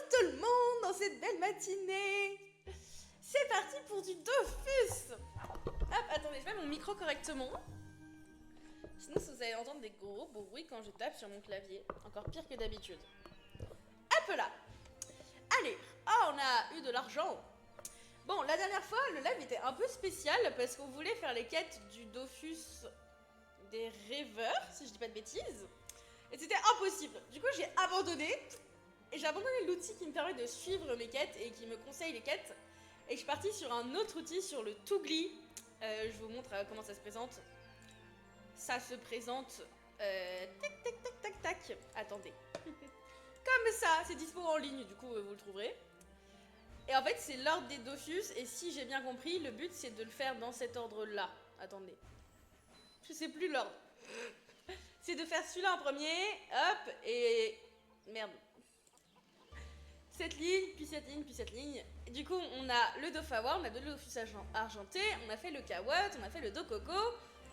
tout le monde dans cette belle matinée. C'est parti pour du Dofus. Hop, attendez, je mets mon micro correctement. Sinon, vous allez entendre des gros bruits quand je tape sur mon clavier. Encore pire que d'habitude. Hop là. Allez, on a eu de l'argent. Bon, la dernière fois, le live était un peu spécial parce qu'on voulait faire les quêtes du Dofus des rêveurs, si je dis pas de bêtises. Et c'était impossible. Du coup, j'ai abandonné. Et j'ai abandonné l'outil qui me permet de suivre mes quêtes et qui me conseille les quêtes. Et je suis partie sur un autre outil, sur le Toogly. Je vous montre comment ça se présente. Ça se présente... tac, tac, tac, tac, tac. Attendez. Comme ça, c'est dispo en ligne, du coup, vous le trouverez. Et en fait, c'est l'ordre des Dofus. Et si j'ai bien compris, le but, c'est de le faire dans cet ordre-là. Attendez. Je sais plus l'ordre. C'est de faire celui-là en premier. Hop, et... Merde. Cette ligne, puis cette ligne, puis cette ligne. Et du coup, on a le Dofawa, on a le Dofus argenté, on a fait le Kawot, on a fait le Dokoko,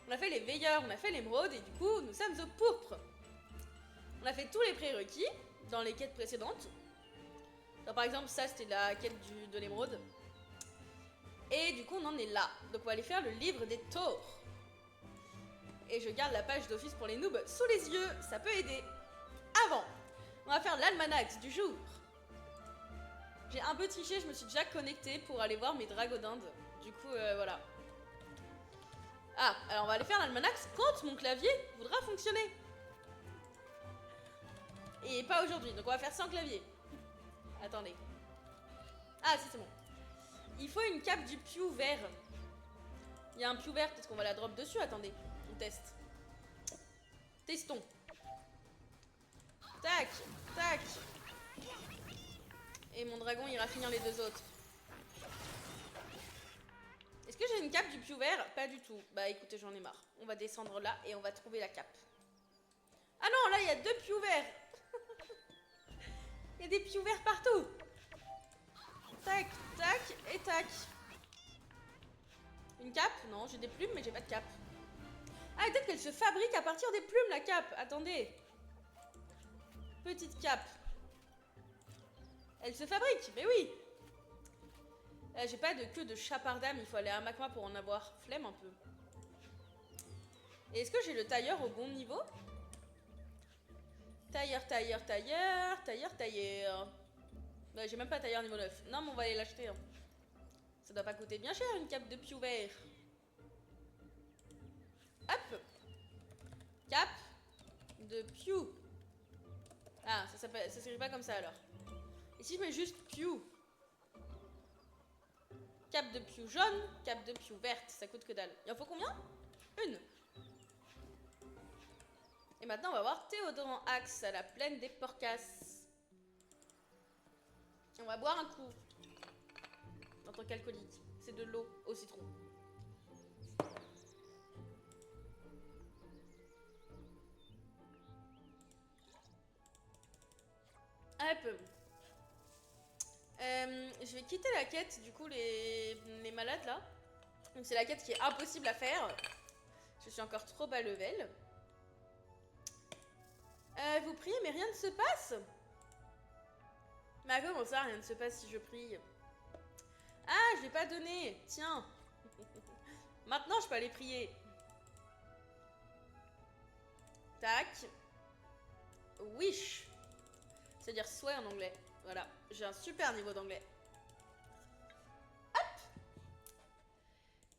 on a fait les veilleurs, on a fait l'émeraude, et du coup, nous sommes au pourpre. On a fait tous les prérequis dans les quêtes précédentes. Alors, par exemple, ça, c'était la quête de l'émeraude. Et du coup, on en est là. Donc, on va aller faire le livre des taures. Et je garde la page d'office pour les noobs sous les yeux, ça peut aider. Avant, on va faire l'almanach du jour. J'ai un peu triché, je me suis déjà connectée pour aller voir mes dragodindes. Du coup, voilà. Ah, alors on va aller faire l'almanach quand mon clavier voudra fonctionner. Et pas aujourd'hui, donc on va faire sans clavier. Attendez. Ah, si, c'est bon. Il faut une cape du piou vert. Il y a un piou vert, peut-être qu'on va la drop dessus. Attendez, on teste. Testons. Tac, tac. Et mon dragon ira finir les deux autres. Est-ce que j'ai une cape du piou vert? Pas du tout. Bah écoutez, j'en ai marre. On va descendre là et on va trouver la cape. Ah non, là il y a deux piou verts. Il y a des piou verts partout. Tac, tac et tac. Une cape? Non, j'ai des plumes mais j'ai pas de cape. Ah, peut-être qu'elle se fabrique à partir des plumes, la cape. Attendez. Petite cape. Elle se fabrique, mais oui. J'ai pas de queue de chapardame, il faut aller à Magma pour en avoir. Flemme un peu. Et est-ce que j'ai le tailleur au bon niveau? Tailleur, tailleur, tailleur, tailleur, tailleur. Bah, j'ai même pas tailleur niveau 9. Non, mais on va aller l'acheter. Hein. Ça doit pas coûter bien cher une cape de piou vert. Hop. Cape de piou. Ah, ça s'écrit pas comme ça alors. Et si je mets juste piou? Cape de piou jaune, cape de piou verte, ça coûte que dalle. Il en faut combien? Une. Et maintenant, on va voir Théodore Axe à la plaine des Porcasses. On va boire un coup. En tant qu'alcoolique. C'est de l'eau au citron. Hop. Je vais quitter la quête, du coup, les malades là. Donc, c'est la quête qui est impossible à faire. Je suis encore trop bas level. Vous priez, mais rien ne se passe? Mais comment ça, rien ne se passe si je prie? Ah, je vais pas donner. Tiens. Maintenant, je peux aller prier. Tac. Wish. C'est-à-dire souhait en anglais. Voilà. J'ai un super niveau d'anglais. Hop.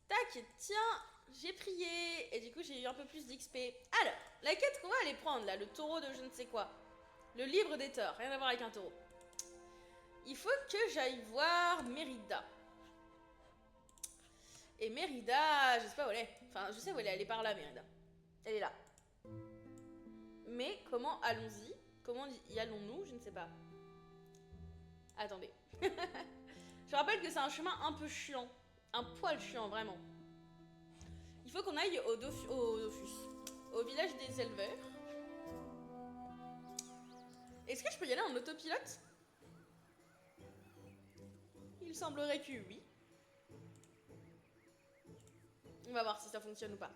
Tac. Tiens. J'ai prié. Et du coup, j'ai eu un peu plus d'XP. Alors, la quête qu'on va aller prendre, là. Le taureau de je ne sais quoi. Le livre des torts. Rien à voir avec un taureau. Il faut que j'aille voir Mérida. Et Mérida, je sais pas où elle est. Enfin, je sais où elle est. Elle est par là, Mérida. Elle est là. Mais comment allons-y? Comment y allons-nous? Je ne sais pas. Attendez. Je rappelle que c'est un chemin un peu chiant. Un poil chiant, vraiment. Il faut qu'on aille au village des éleveurs. Est-ce que je peux y aller en autopilote? Il semblerait que oui. On va voir si ça fonctionne ou pas.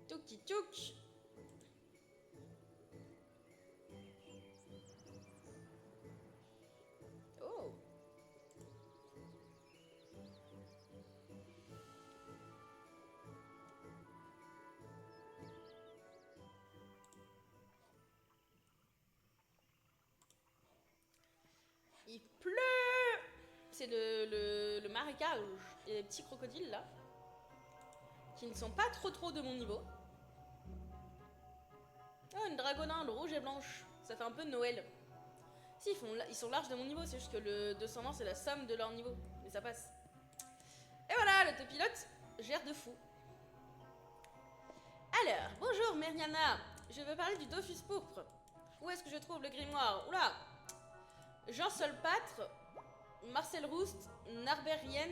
Touki touk. Il pleut. C'est le marécage. Il y a des petits crocodiles là. Qui ne sont pas trop de mon niveau. Oh, une dragoninde rouge et blanche. Ça fait un peu Noël. Si, ils sont larges de mon niveau. C'est juste que le 220 c'est la somme de leur niveau. Mais ça passe. Et voilà, le pilote gère de fou. Alors, bonjour Meriana. Je veux parler du Dofus pourpre. Où est-ce que je trouve le grimoire? Oula. Jean Solpâtre, Marcel Roust, Narbert Rien,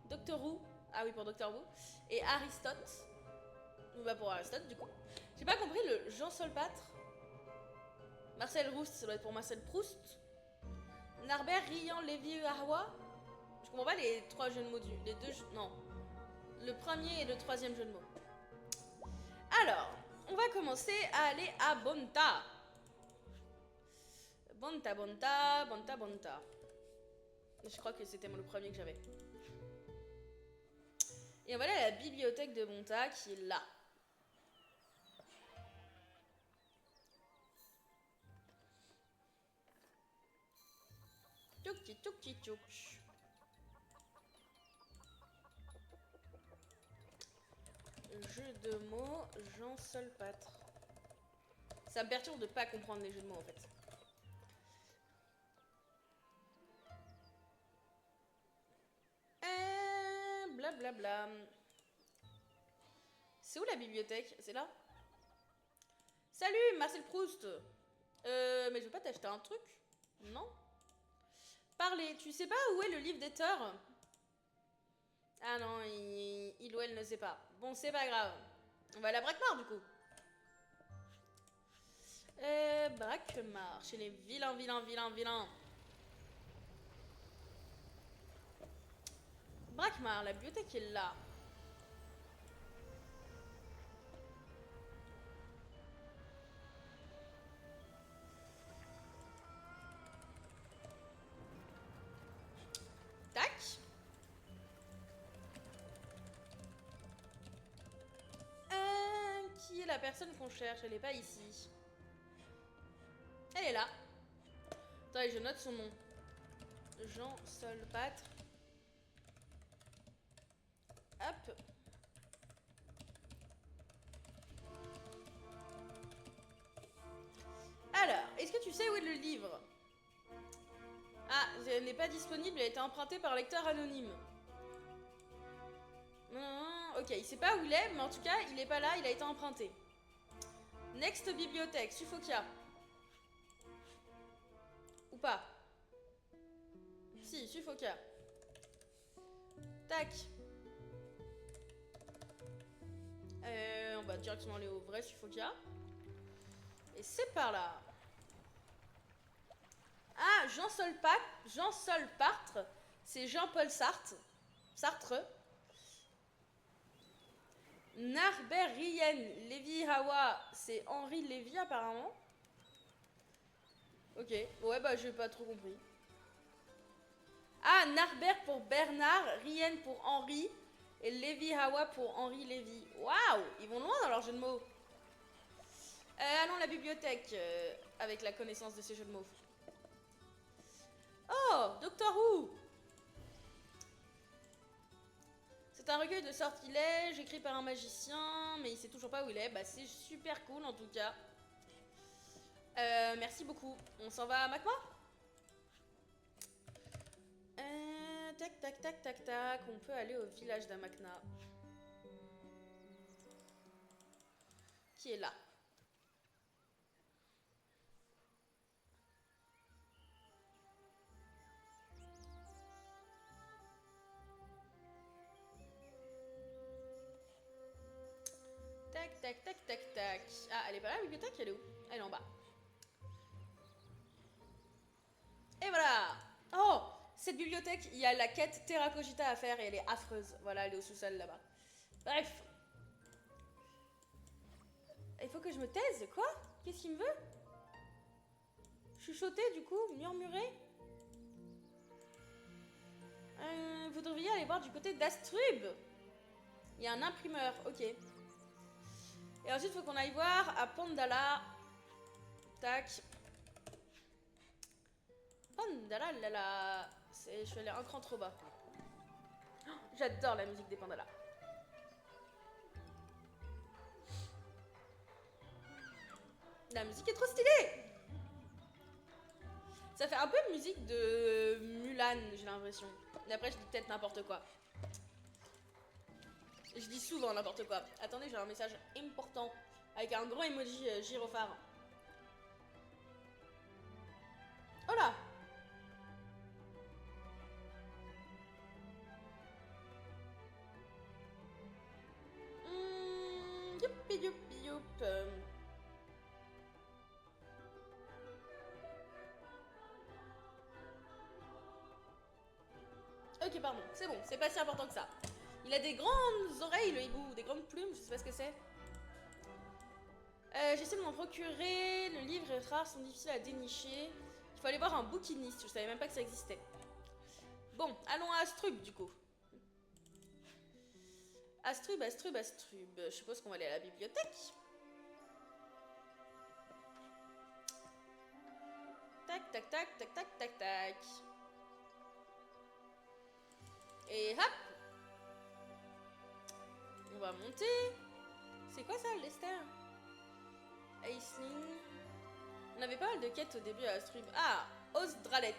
Docteur Roux, ah oui pour Docteur Roux, et Aristote. Ou bah pour Aristote du coup. J'ai pas compris le Jean Solpâtre. Marcel Roust, ça doit être pour Marcel Proust. Narbert Riant Lévi Hawa. Je comprends pas les trois jeux de mots les deux. Non. Le premier et le troisième jeu de mots. Alors, on va commencer à aller à Bonta. Bonta. Je crois que c'était le premier que j'avais. Et on va aller à la bibliothèque de Bonta qui est là. Tchouk. Jeu de mots, Jean Solpâtre. Ça me perturbe de pas comprendre les jeux de mots en fait. Blablabla. C'est où la bibliothèque? C'est là? Salut Marcel Proust. Mais je veux pas t'acheter un truc? Non? Parlez, tu sais pas où est le livre des torts? Ah non, il ou elle ne sait pas. Bon, c'est pas grave. On va à la Braquemar du coup. Braquemar, chez les vilains. Braquemar, la bibliothèque est là. Tac. Qui est la personne qu'on cherche? Elle est pas ici. Elle est là. Attendez, je note son nom. Jean Solpâtre. Hop. Alors, est-ce que tu sais où est le livre? Ah, elle n'est pas disponible, elle a été empruntée par lecteur anonyme. Ok, il sait pas où il est, mais en tout cas, il est pas là, il a été emprunté. Next bibliothèque, Suffokia. Ou pas? Si, Suffokia. Tac. On va directement aller au vrai Suffokia. Et c'est par là. Ah, Jean Solpâtre, c'est Jean-Paul Sartre. Narbert Rien Lévi Hawa, c'est Henri Lévy apparemment. Ok, ouais bah j'ai pas trop compris. Ah, Narbert pour Bernard, Rien pour Henri et Lévi Hawa pour Henri Lévy. Waouh, ils vont loin dans leur jeu de mots. Allons à la bibliothèque avec la connaissance de ces jeux de mots. Oh, Docteur Who. C'est un recueil de sortilèges écrit par un magicien, mais il sait toujours pas où il est. Bah c'est super cool en tout cas. Merci beaucoup. On s'en va à Macma? Tac. On peut aller au village d'Amakna. Qui est là. Tac. Ah, elle est pas là, la bibliothèque, elle est où? Elle est en bas. Et voilà. Oh, cette bibliothèque, il y a la quête Terra Cogita à faire et elle est affreuse. Voilà, elle est au sous-sol là-bas. Bref. Il faut que je me taise, quoi? Qu'est-ce qu'il me veut? Chuchoter, du coup? Murmurer? Vous devriez aller voir du côté d'Astrub. Il y a un imprimeur, ok. Et ensuite, il faut qu'on aille voir à Pandala. Tac. Pandalala. Je suis allée un cran trop bas. Oh, j'adore la musique des pandalas. La musique est trop stylée. Ça fait un peu musique de Mulan, j'ai l'impression. Mais après, je dis peut-être n'importe quoi. Je dis souvent n'importe quoi. Attendez, j'ai un message important. Avec un gros emoji gyrophare. Oh là! Youpi youpi youp. Ok, pardon, c'est bon, c'est pas si important que ça. Il a des grandes oreilles, le hibou, des grandes plumes, je sais pas ce que c'est. J'essaie de m'en procurer, le livre est rare, sont difficiles à dénicher. Il faut aller voir un bouquiniste, je savais même pas que ça existait. Bon, allons à Astrub du coup. Astrub, Astrub, Astrub. Je suppose qu'on va aller à la bibliothèque. Tac, tac, tac, tac, tac, tac, tac. Et hop! On va monter. C'est quoi ça, Lester? Aisling. On avait pas mal de quêtes au début à Astrub. Ah! Osdralet.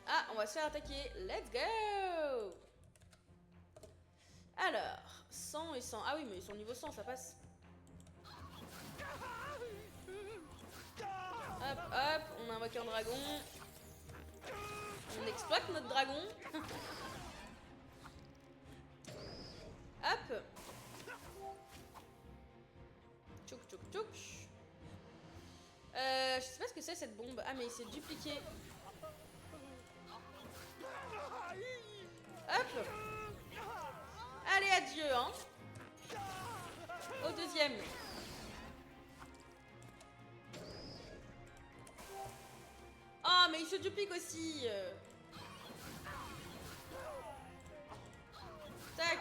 Ah, on va se faire attaquer. Let's go! Alors, 100 et 100. Ah oui, mais ils sont niveau 100, ça passe. Hop, hop, on a invoqué un dragon. On exploite notre dragon. Hop. Tchouk, tchouk, tchouk. Je sais pas ce que c'est cette bombe. Ah, mais il s'est dupliqué. Hop. Allez, adieu, hein. Au deuxième. Ah, mais il se duplique aussi. Tac.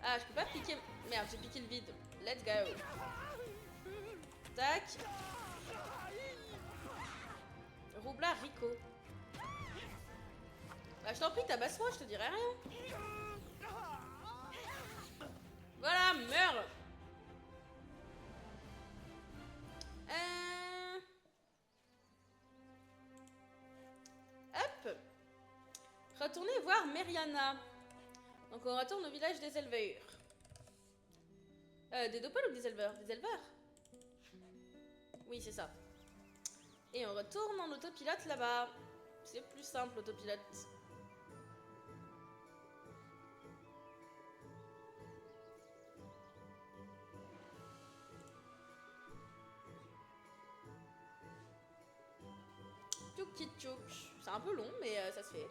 Ah, je peux pas piquer. Merde, j'ai piqué le vide. Let's go. Tac. Roubla Rico. Bah, je t'en prie, tabasse-moi, je te dirai rien. Voilà, meurs. Hop. Retournez voir Meriana. Donc on retourne au village des éleveurs. Des Dopol ou des éleveurs? Des éleveurs? Oui, c'est ça. Et on retourne en autopilote là-bas. C'est plus simple, autopilote. Tchouk tchouk. C'est un peu long, mais ça se fait.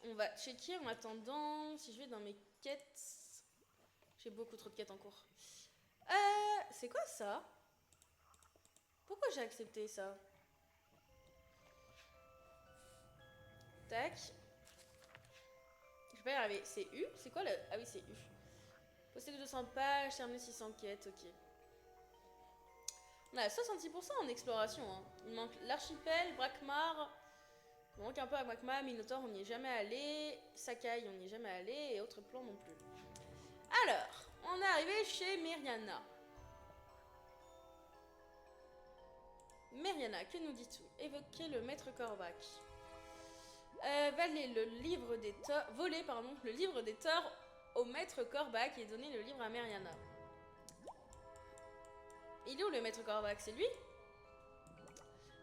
On va checker en attendant si je vais dans mes quêtes. J'ai beaucoup trop de quêtes en cours. C'est quoi ça? Pourquoi j'ai accepté ça? Tac. Je vais pas y arriver. C'est U? C'est quoi le... Ah oui, c'est U. Posséder 200 pages, terminer 600 quêtes, ok. On a 66% en exploration. Hein. Il manque l'archipel, Brakmar. Il manque un peu à Brakmar, Minotaur, on n'y est jamais allé. Sakai, on n'y est jamais allé. Et autres plans non plus. Alors, on est arrivé chez Meriana. Meriana, que nous dis-tu? Évoquer le maître Corbac. Voler le livre des torts au maître Corbac et donner le livre à Meriana. Il est où le maître Corbac? C'est lui?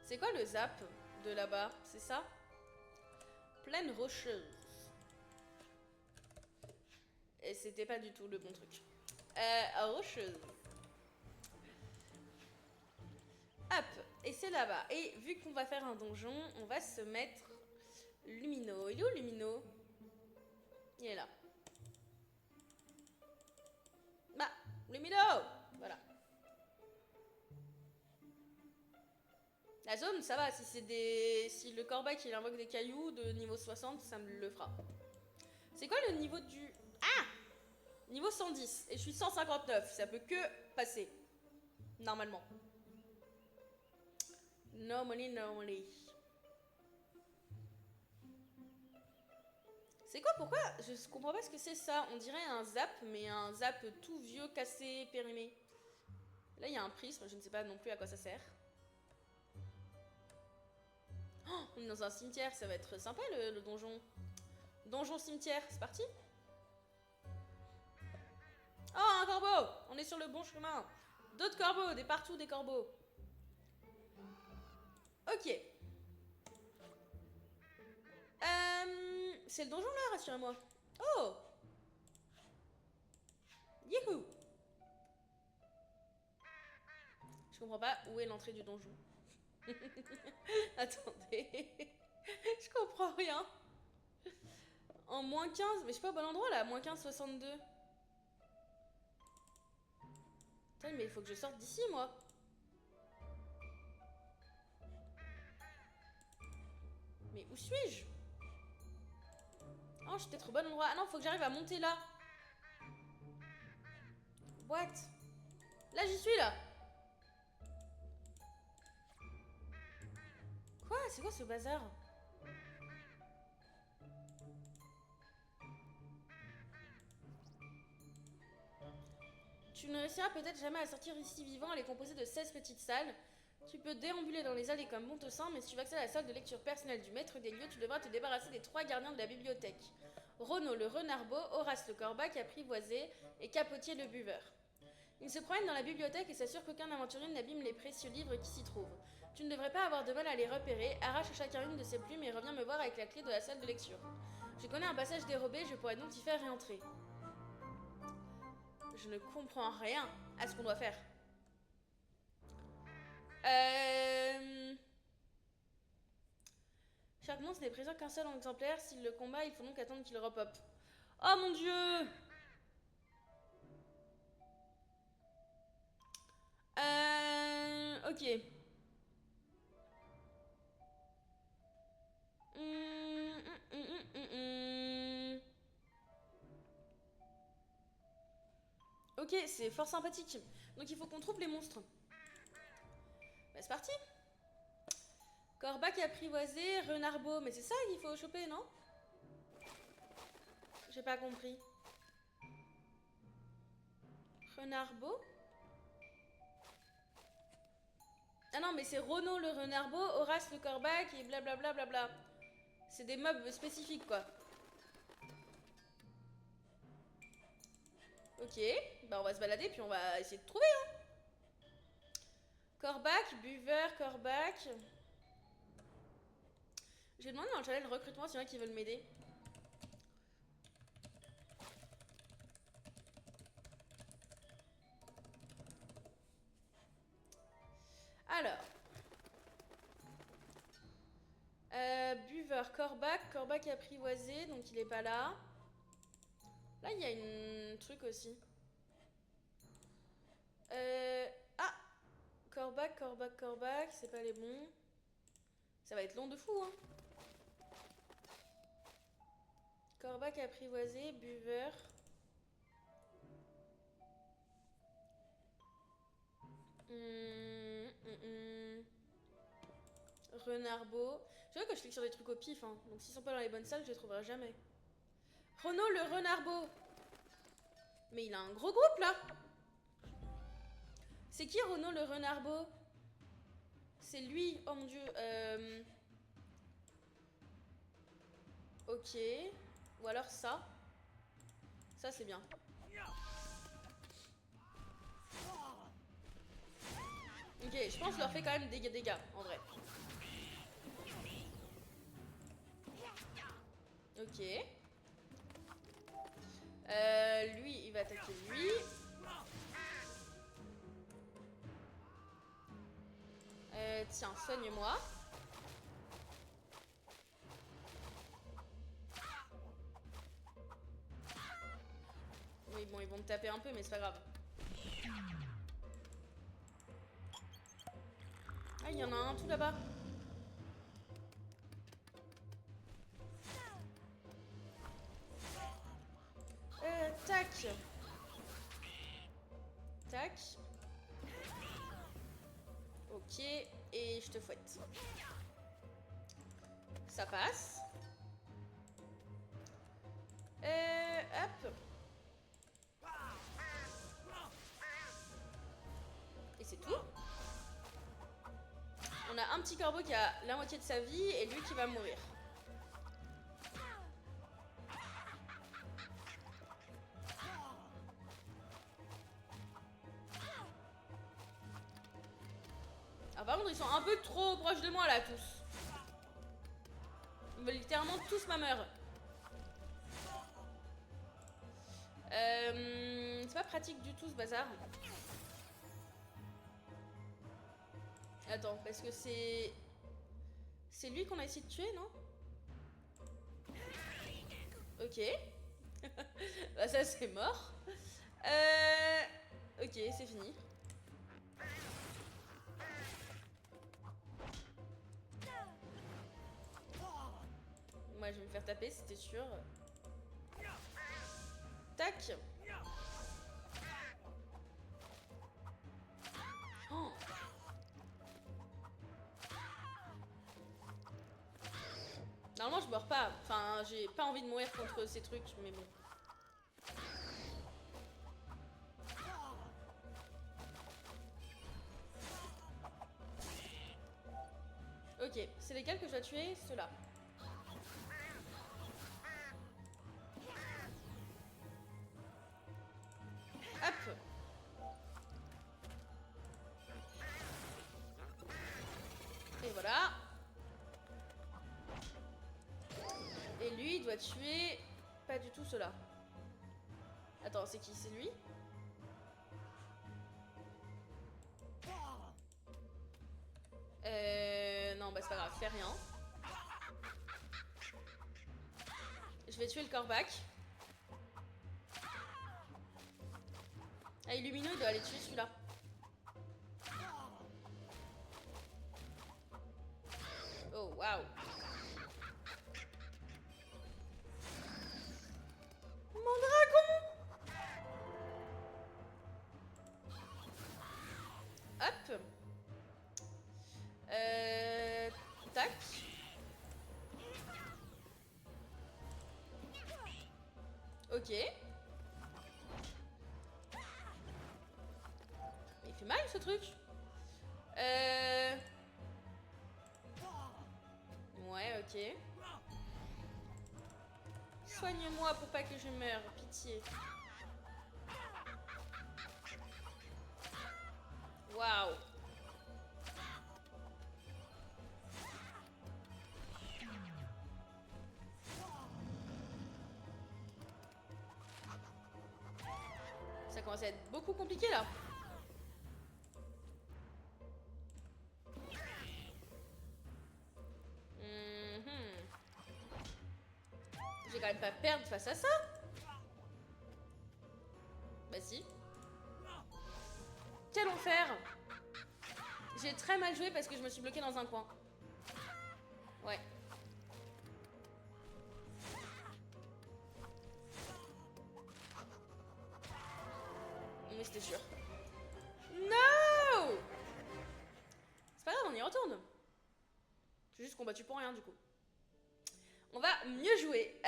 C'est quoi le zap de là-bas? C'est ça? Plaine rocheuse. Et c'était pas du tout le bon truc. Rocheuse. Hop, et c'est là-bas. Et vu qu'on va faire un donjon, on va se mettre Lumino. Il est où Lumino? Il est là. Bah, Lumino! Voilà. La zone, ça va. Si c'est des... Si le Corbac il invoque des cailloux de niveau 60, ça me le fera. C'est quoi le niveau du... Ah! Niveau 110. Et je suis 159. Ça peut que passer. Normalement. Normally. C'est quoi, pourquoi? Je comprends pas ce que c'est ça. On dirait un zap, mais un zap tout vieux, cassé, périmé. Là, il y a un prisme, je ne sais pas non plus à quoi ça sert. Oh, on est dans un cimetière, ça va être sympa le donjon. Donjon cimetière, c'est parti? Oh, un corbeau! On est sur le bon chemin. D'autres corbeaux, des partout des corbeaux. Ok. C'est le donjon là, rassurez-moi. Oh! Youhou! Je comprends pas où est l'entrée du donjon. Attendez. Je comprends rien. En moins 15, mais je suis pas au bon endroit là, moins 15, 62. Putain, mais il faut que je sorte d'ici moi. Mais où suis-je? Oh, je suis peut-être au bon endroit. Ah non, faut que j'arrive à monter là. What? Là, j'y suis là. Quoi? C'est quoi ce bazar? Tu ne réussiras peut-être jamais à sortir ici vivant. Elle est composée de 16 petites salles. Tu peux déambuler dans les allées comme bon te semble, mais si tu veux accéder à la salle de lecture personnelle du maître des lieux, tu devras te débarrasser des 3 gardiens de la bibliothèque. Renaud le renardbeau, Horace le corbac apprivoisé et Capotier le buveur. Ils se promènent dans la bibliothèque et s'assurent qu'aucun aventurier n'abîme les précieux livres qui s'y trouvent. Tu ne devrais pas avoir de mal à les repérer, arrache à chacun une de ses plumes et reviens me voir avec la clé de la salle de lecture. Je connais un passage dérobé, je pourrais donc t'y faire réentrer. Je ne comprends rien à ce qu'on doit faire. Chaque monstre n'est présent qu'un seul exemplaire. S'il le combat, il faut donc attendre qu'il repop. Oh mon dieu! Ok. Ok, c'est fort sympathique. Donc il faut qu'on trouve les monstres. Bah c'est parti. Corbac apprivoisé, renardbeau. Mais c'est ça qu'il faut choper, non? J'ai pas compris. Renardbeau? Ah non, mais c'est Renaud le renardbeau, Horace le corbac et blablabla. Bla bla bla. C'est des mobs spécifiques, quoi. Ok, bah on va se balader puis on va essayer de trouver, hein. Corbac, buveur, corbac. J'ai demandé dans le channel recrutement s'il y en a qui veulent m'aider. Alors. Buveur, corbac apprivoisé, donc il est pas là. Là, il y a une truc aussi. Ah! Corbac, c'est pas les bons. Ça va être long de fou, hein. Corbac apprivoisé, buveur. Renardbeau. Je vois que je clique sur des trucs au pif, hein. Donc s'ils sont pas dans les bonnes salles, je les trouverai jamais. Renaud le renardbeau. Mais il a un gros groupe là. C'est qui Renaud le renardbeau? C'est lui, oh mon dieu. Ok. Ou alors ça. Ça c'est bien. Ok, je pense que je leur fais quand même des dégâts, en vrai. Ok. Lui, il va attaquer lui. Tiens, soigne-moi. Oui, bon, ils vont me taper un peu, mais c'est pas grave. Ah, il y en a un tout là-bas. Tac. Ok, et je te fouette. Ça passe. Hop. Et c'est tout. On a un petit corbeau qui a la moitié de sa vie et lui qui va mourir. Ah, par contre, ils sont un peu trop proches de moi là, tous. Ils veulent littéralement tous ma meurtre. C'est pas pratique du tout ce bazar. Attends, parce que c'est... C'est lui qu'on a essayé de tuer, non? Ok. Bah ça c'est mort. Ok, c'est fini. Moi je vais me faire taper, c'était sûr. Tac. Oh. Normalement je meurs pas. Enfin, j'ai pas envie de mourir contre ces trucs, mais bon. Ok, c'est lesquels que je dois tuer? Ceux-là. Hop. Et voilà. Et lui, il doit tuer... Pas du tout ceux-là. Attends, c'est qui? C'est lui? Non, bah c'est pas grave, fais rien. Je vais tuer le corbac. Ah, Illumino, il doit aller tuer celui-là. Oh, waouh. Mon dragon! Hop. Tac. Ok. Il fait mal ce truc. Ouais, ok. Soigne-moi pour pas que je meure, pitié. Waouh. Ça commence à être beaucoup compliqué là. Je vais quand même pas perdre face à ça. Bah si. Quel enfer. J'ai très mal joué parce que je me suis bloquée dans un coin. Ouais. Mais c'était sûr. No. C'est pas grave, on y retourne. J'ai juste combattu pour rien du coup. On va mieux jouer.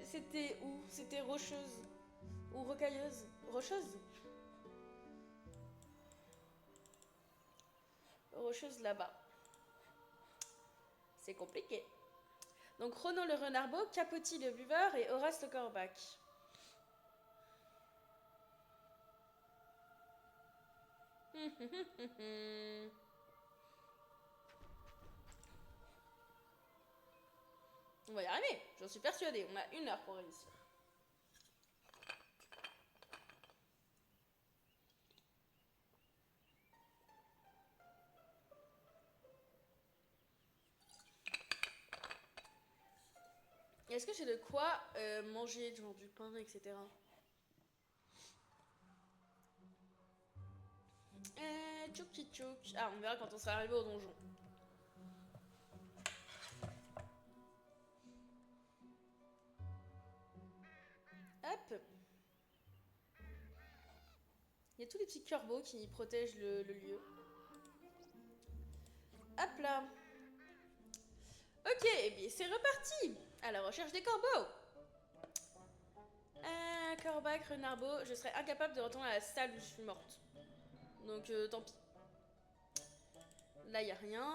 C'était où? C'était rocheuse. Ou rocailleuse? Rocheuse? Rocheuse là-bas. C'est compliqué. Donc Renaud le renardbeau, Capotis le buveur et Horace le corbac. On va y arriver, j'en suis persuadée. On a 1 heure pour réussir. Est-ce que j'ai de quoi manger, genre du pain, etc. Tchouk tchouk. Ah, on verra quand on sera arrivé au donjon. Hop. Il y y a tous les petits corbeaux qui protègent le lieu. Hop là. Ok, et bien c'est reparti à la recherche des corbeaux. Corbac, renardbeau, je serais incapable de retourner à la salle où je suis morte. Donc tant pis. Là y a rien.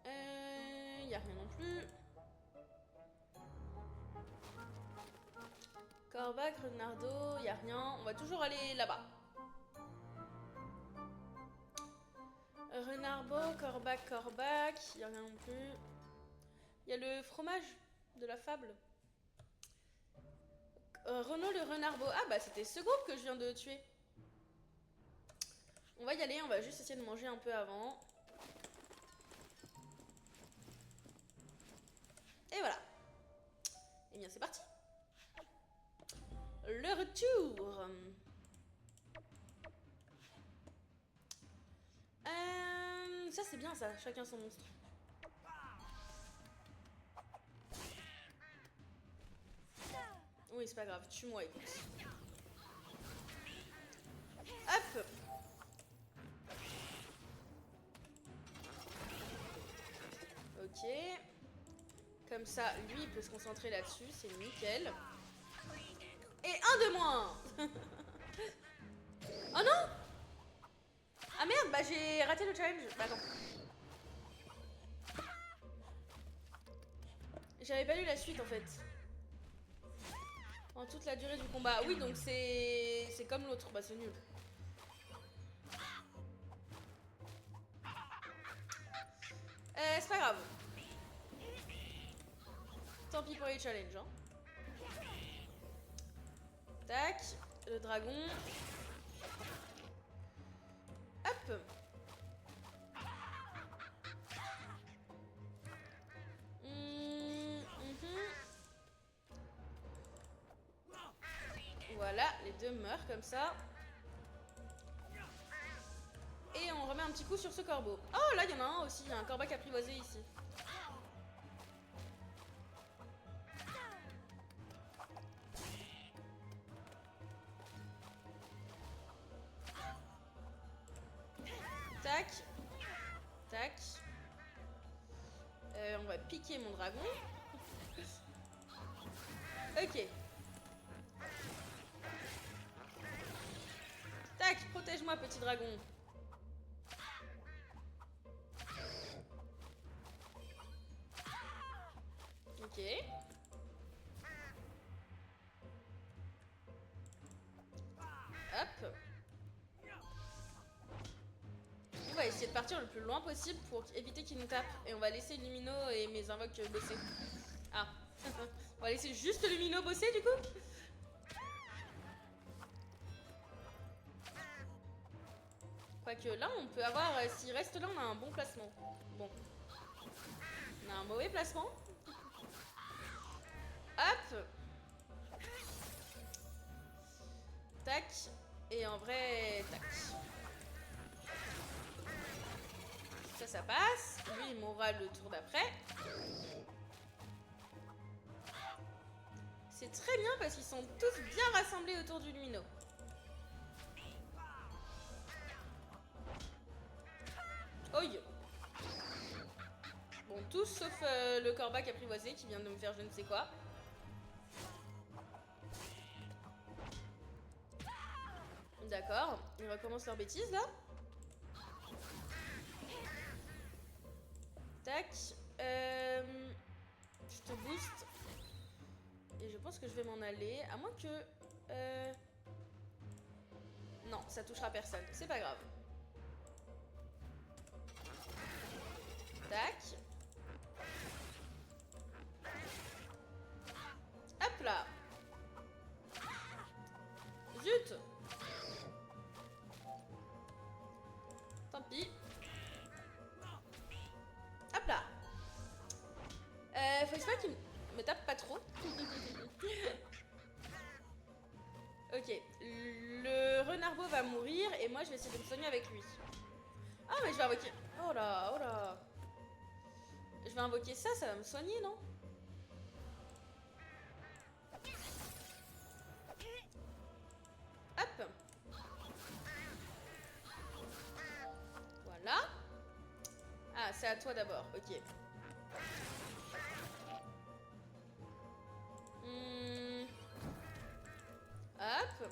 Y a rien non plus. Corbac, renardeau, y a rien. On va toujours aller là-bas. Renardbeau, corbac, corbac, y a rien non plus. Y a le fromage de la fable. Renaud le renardbeau. Ah bah c'était ce groupe que je viens de tuer. On va y aller, on va juste essayer de manger un peu avant. Et voilà. Et bien c'est parti. Le retour. Ça c'est bien ça, chacun son monstre. Oui c'est pas grave, tue-moi écoute. Hop. Ok. Comme ça, lui il peut se concentrer là-dessus, c'est nickel. Et un de moins. Oh non. Ah merde, bah j'ai raté le challenge. Bah attends. J'avais pas lu la suite en fait. En toute la durée du combat. Oui, donc c'est comme l'autre. Bah c'est nul. C'est pas grave. Tant pis pour les challenges. Hein. Tac. Le dragon. Hop. Voilà, les deux meurent comme ça. Et on remet un petit coup sur ce corbeau. Oh, là, il y en a un aussi. Il y a un corbac apprivoisé ici. Tac. Tac. On va piquer mon dragon. Ok. Tac, protège-moi, petit dragon. Ok. Hop. On va essayer de partir le plus loin possible pour éviter qu'il nous tape. Et on va laisser Lumino et mes invoques bosser. Ah. On va laisser juste Lumino bosser du coup. Quoique là, on peut avoir... S'il reste là, on a un bon placement. Bon. On a un mauvais placement. Hop. Tac. Et en vrai, tac. Ça passe. Lui, il mourra le tour d'après. C'est très bien parce qu'ils sont tous bien rassemblés autour du Lumino. Oi. Bon, tous sauf le corbac apprivoisé qui vient de me faire je ne sais quoi. D'accord, ils recommencent leur bêtise là. Tac. Je te booste. Et je pense que je vais m'en aller. À moins que... Non, ça touchera personne. C'est pas grave. Tac. Hop là. Zut. Tant pis. Hop là. Faut espérer qu'il me tape pas trop. Ok. Le renardbeau va mourir et moi je vais essayer de me soigner avec lui. Ah mais je vais invoquer... Oh là, oh là. Je vais invoquer ça, ça va me soigner, non? Hop. Voilà. Ah, c'est à toi d'abord, ok. Hop.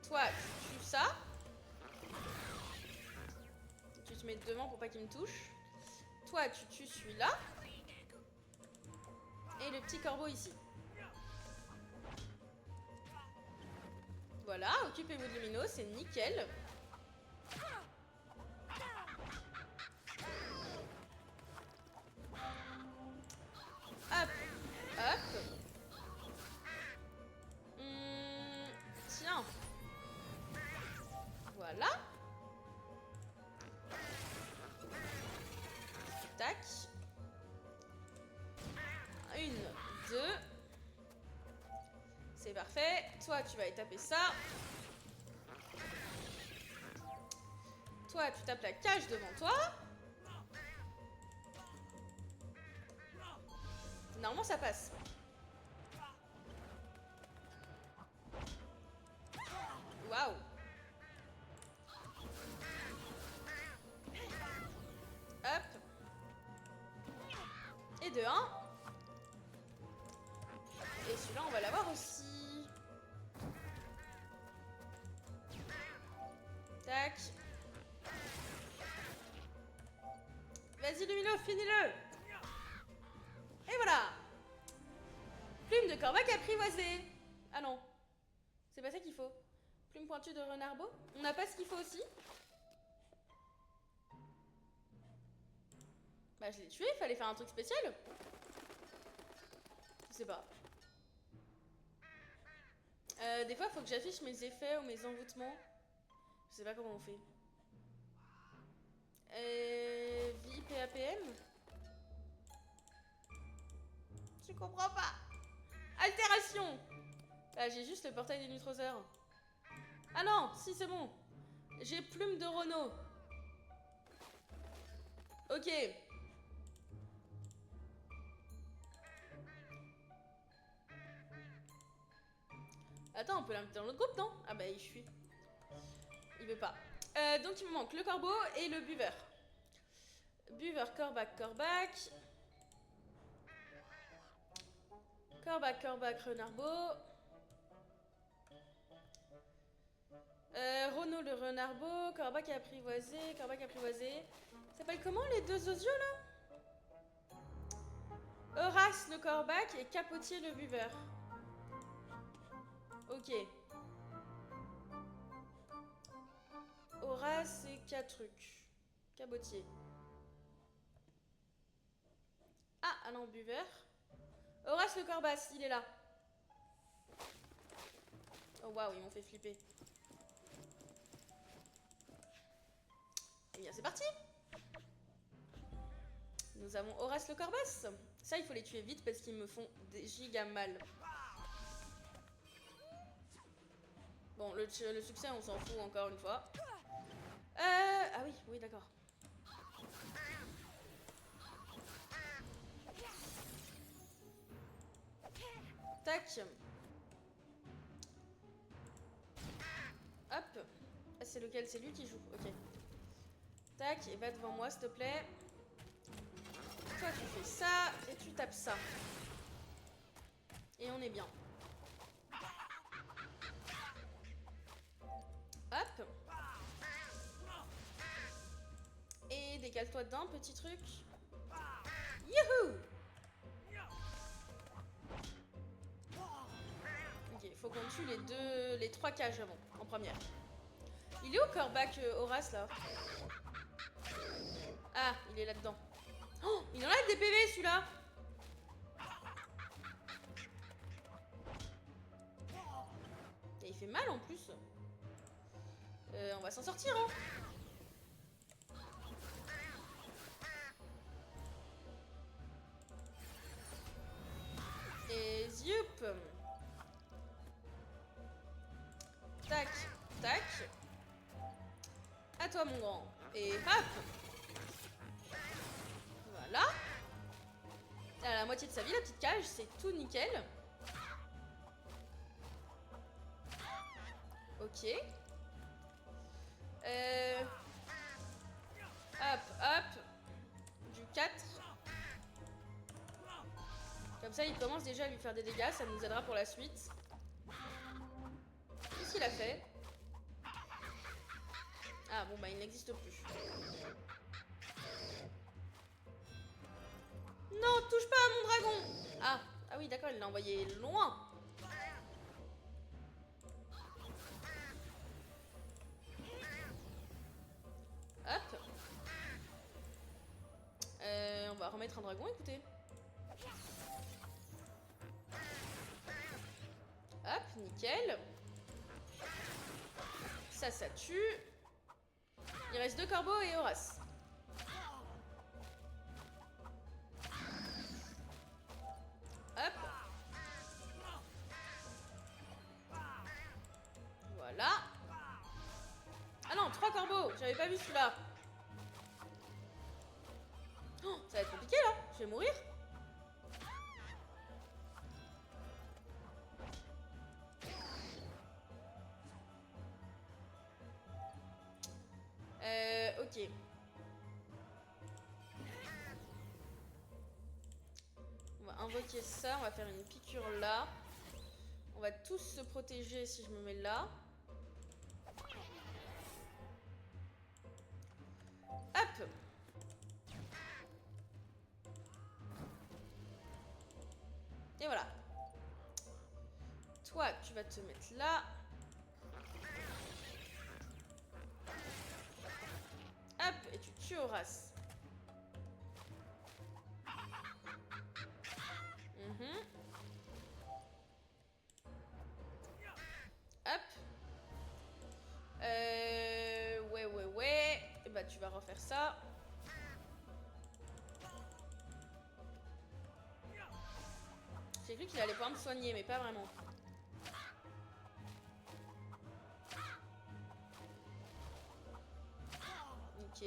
Toi, tu tues ça. Tu te mets devant pour pas qu'il me touche. Toi, tu tues celui-là. Et le petit corbeau ici. Voilà, occupez-vous de Lumino, c'est nickel. Hop, hop. Tiens. Voilà. Tac. Une, deux. C'est parfait. Toi, tu vas taper ça. Toi, tu tapes la cage devant toi. Normalement, ça passe. Waouh. Hop. Et de 1. Et celui-là, on va l'avoir aussi. Tac. Vas-y, Lumino, finis-le. Et voilà. Plume de corbac apprivoisée. Ah non. C'est pas ça qu'il faut. Plume pointue de renard-beau. On n'a pas ce qu'il faut aussi. Bah, je l'ai tué, il fallait faire un truc spécial. Je sais pas. Des fois, il faut que j'affiche mes effets ou mes envoûtements. Je sais pas comment on fait. Vie PAPM. Je comprends pas. Altération. Ah, j'ai juste le portail des Neutrosaures. Ah non, si c'est bon. J'ai plume de Renault. Ok. Attends, on peut l'inviter dans l'autre groupe, non? Ah bah il fuit. Il veut pas. Donc il me manque le corbeau et le buveur. Buveur, corbac, corbac. Corbac, corbac, renard-beau. Renaud le renard-beau. Corbac apprivoisé. Corbac apprivoisé. Ça s'appelle comment les deux osios là? Horace le corbac et Capotier le buveur. Ok. Horace et 4 trucs. Cabotier. Ah non, buveur. Horace le corbace, il est là. Oh waouh, ils m'ont fait flipper. Eh bien, c'est parti. Nous avons Horace le corbace. Ça, il faut les tuer vite parce qu'ils me font des giga mal. Bon, le succès, on s'en fout encore une fois. Ah oui, oui, d'accord. Tac. Hop. Ah, c'est lequel? C'est lui qui joue. Ok. Tac, et va devant moi, s'il te plaît. Toi, tu fais ça, et tu tapes ça. Et on est bien. Hop. Et décale-toi d'un petit truc. Youhou! Ok, faut qu'on tue les 3 cages avant, en première. Il est où Corbac Horace là? Ah, il est là-dedans. Oh, il enlève des PV celui-là. Et il fait mal en plus. On va s'en sortir hein. Et ziup. Tac, tac. À toi mon grand. Et hop. Voilà. Elle a la moitié de sa vie la petite cage, c'est tout nickel. Ok. Hop, hop. Du 4. Comme ça, il commence déjà à lui faire des dégâts. Ça nous aidera pour la suite. Qu'est-ce qu'il a fait? Ah bon, bah il n'existe plus. Non, touche pas à mon dragon! Ah, ah oui, d'accord, il l'a envoyé loin. Hop. On va remettre un dragon, écoutez. Hop, nickel. Ça tue. Il reste 2 corbeaux et Horace. Hop. Voilà. Ah non, 3 corbeaux. J'avais pas vu celui-là. Oh, ça va être compliqué là. Je vais mourir. Ok. On va invoquer ça. On va faire une piqûre là. On va tous se protéger si je me mets là. Hop. Et voilà. Toi, tu vas te mettre là. Hop, et tu tues Horace. Hop. Ouais. Et bah tu vas refaire ça. J'ai cru qu'il allait pouvoir me soigner, mais pas vraiment. Ok.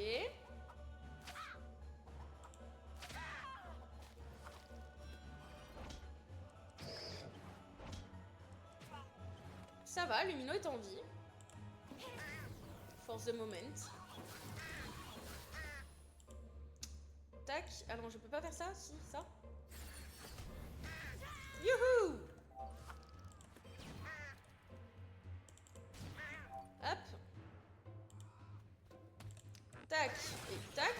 Ça va, Lumino est en vie. For the moment. Tac. Ah non, je peux pas faire ça? Si, ça. Youhou! Hop. Tac. Et tac.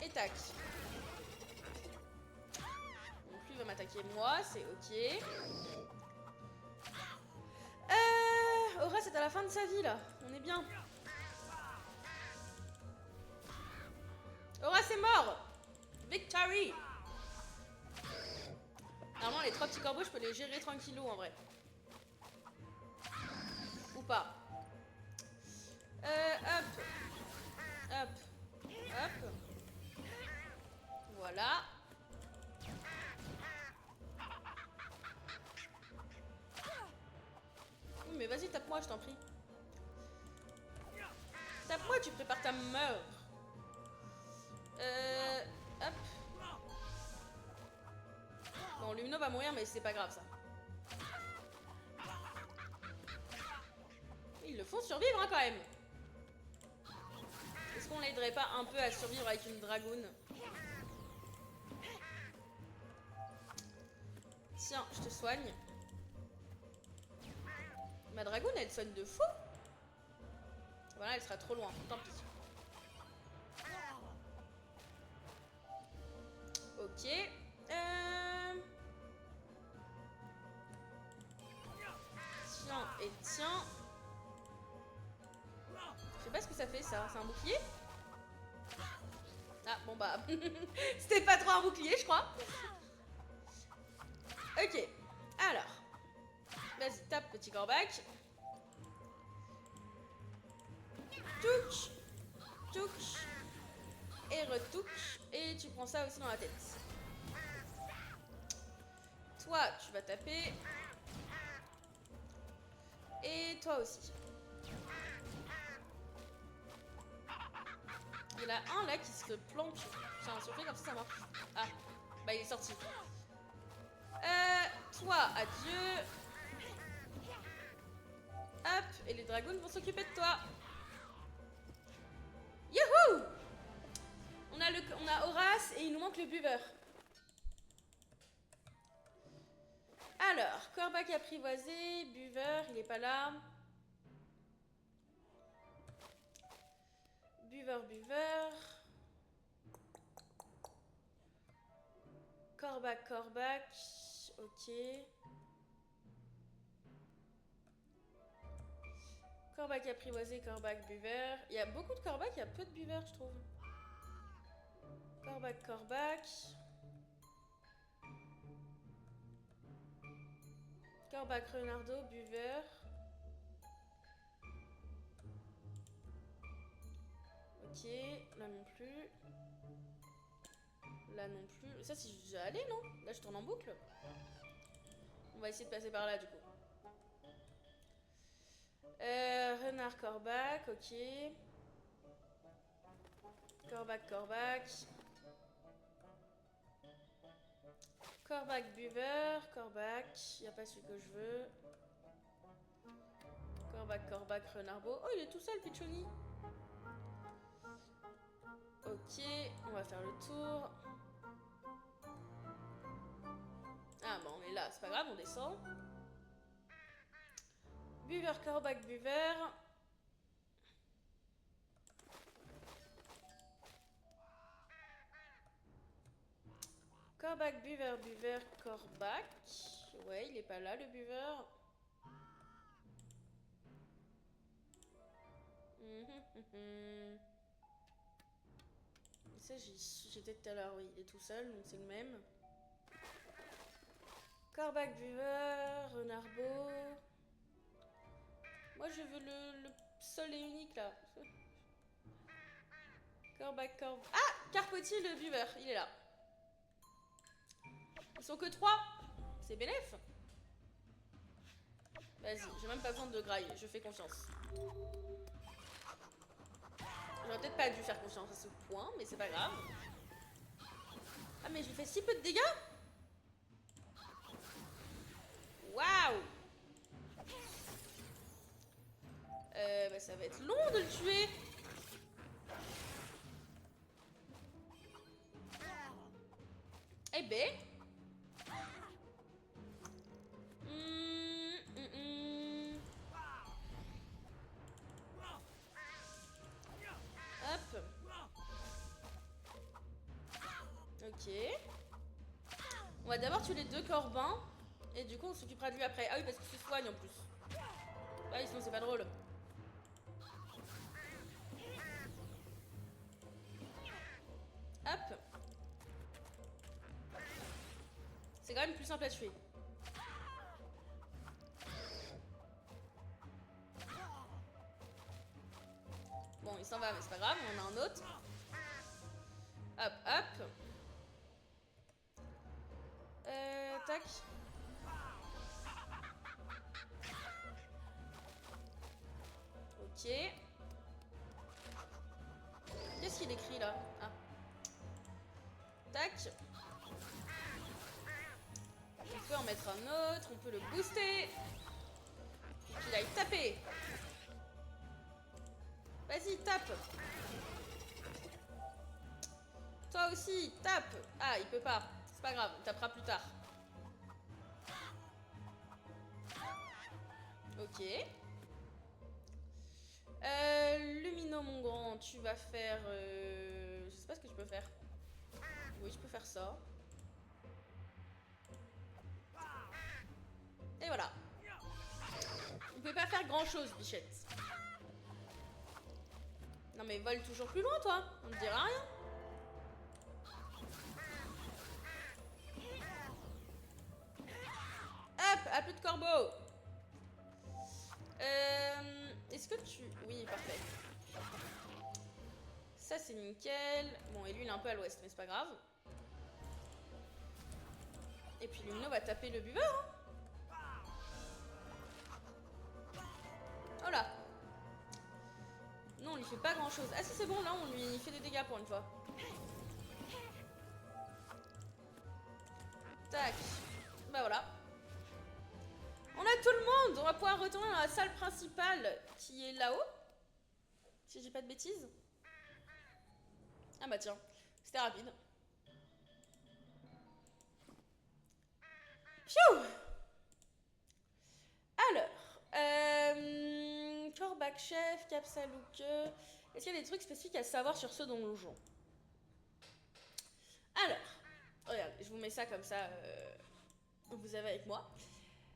Et tac. Donc lui va m'attaquer moi, c'est ok. Horace c'est à la fin de sa vie là. On est bien. Horace est mort! Victory! Normalement les 3 petits corbeaux je peux les gérer tranquillou en vrai. Ou pas. Hop. Hop. Hop. Voilà. Oui mais vas-y tape-moi je t'en prie. Tape-moi, tu prépares ta mort. Hop. Bon, Lumino va mourir, mais c'est pas grave ça. Ils le font survivre hein, quand même. Est-ce qu'on l'aiderait pas un peu à survivre avec une dragoune? Tiens, je te soigne. Ma dragoune, elle soigne de fou. Voilà, elle sera trop loin. Tant pis. Ok. Tiens et tiens. Je sais pas ce que ça fait ça. C'est un bouclier? Ah bon bah. C'était pas trop un bouclier je crois. Ok. Alors. Vas-y, tape petit corbac. Touche. Touche. Et retouche. Et tu prends ça aussi dans la tête. Toi, tu vas taper. Et toi aussi. Il y en a un là qui se planque. Tiens, surpris comme ça marche. Ah, bah il est sorti. Toi, adieu. Hop, et les dragons vont s'occuper de toi. Youhou! On a Horace et il nous manque le buveur. Alors, Corbac apprivoisé, buveur, il est pas là. Buveur. Corbac, ok. Corbac apprivoisé, Corbac buveur. Il y a beaucoup de Corbac, il y a peu de buveurs, je trouve. Corbac. Corbac Renardo, buveur. Ok, là non plus. Là non plus. Ça, si j'allais, non? Là, je tourne en boucle. On va essayer de passer par là, du coup. Renard Corbac, ok. Corbac. Corbac buveur, Corbac. Y a pas celui que je veux. Corbac Renardo. Oh, il est tout seul, Pichoni. Ok, on va faire le tour. Ah bon, on est là, c'est pas grave, on descend. Buveur, Corbac, buveur. Corbac, buveur, Corbac. Ouais, il est pas là, le buveur. Ça, j'étais tout à l'heure, oui, il est tout seul, donc c'est le même. Corbac, buveur, Renardo. Moi, je veux le seul et unique, là. Corbac. Ah! Carpotti, le buveur, il est là. Ils sont que 3. C'est bénéf. Vas-y, j'ai même pas besoin de grailler, je fais confiance. J'aurais peut-être pas dû faire confiance à ce point, mais c'est pas grave. Ah, mais je lui fais si peu de dégâts. Waouh. Bah ça va être long de le tuer. Eh ben. Hop. Ok. On va d'abord tuer les 2 corbins. Et du coup on s'occupera de lui après. Ah oui, parce qu'il se soigne en plus. Ah oui, sinon c'est pas drôle. Hop. C'est quand même plus simple à tuer. Bon, il s'en va, mais c'est pas grave, on en a un autre. Hop. Tac. Ok. Qu'est-ce qu'il écrit là? Ah. Tac. On peut en mettre un autre, on peut le booster. Pour qu'il aille taper. Vas-y, tape. Toi aussi, tape. Ah, il peut pas. C'est pas grave, il tapera plus tard. Ok. Lumino, mon grand, tu vas faire... Je sais pas ce que tu peux faire. Oui, je peux faire ça. Et voilà. On peut pas faire grand chose, bichette. Non mais vole toujours plus loin, toi. On ne dira rien. Hop, à plus de corbeaux. Est-ce que tu... Oui, parfait. Ça, c'est nickel. Bon, et lui, il est un peu à l'ouest, mais c'est pas grave. Et puis Lumino va taper le buveur. Hein. Oh là. Non, on lui fait pas grand-chose. Ah si, c'est bon, là, on lui fait des dégâts pour une fois. Tac. Bah voilà. On a tout le monde. on va pouvoir retourner dans la salle principale qui est là-haut. Si j'ai pas de bêtises. Ah bah tiens, c'était rapide. Pfiou! Alors, Corbac chef, Capsalouque. Est-ce qu'il y a des trucs spécifiques à savoir sur ce donjon? Alors, regarde, je vous mets ça comme ça, vous avez avec moi.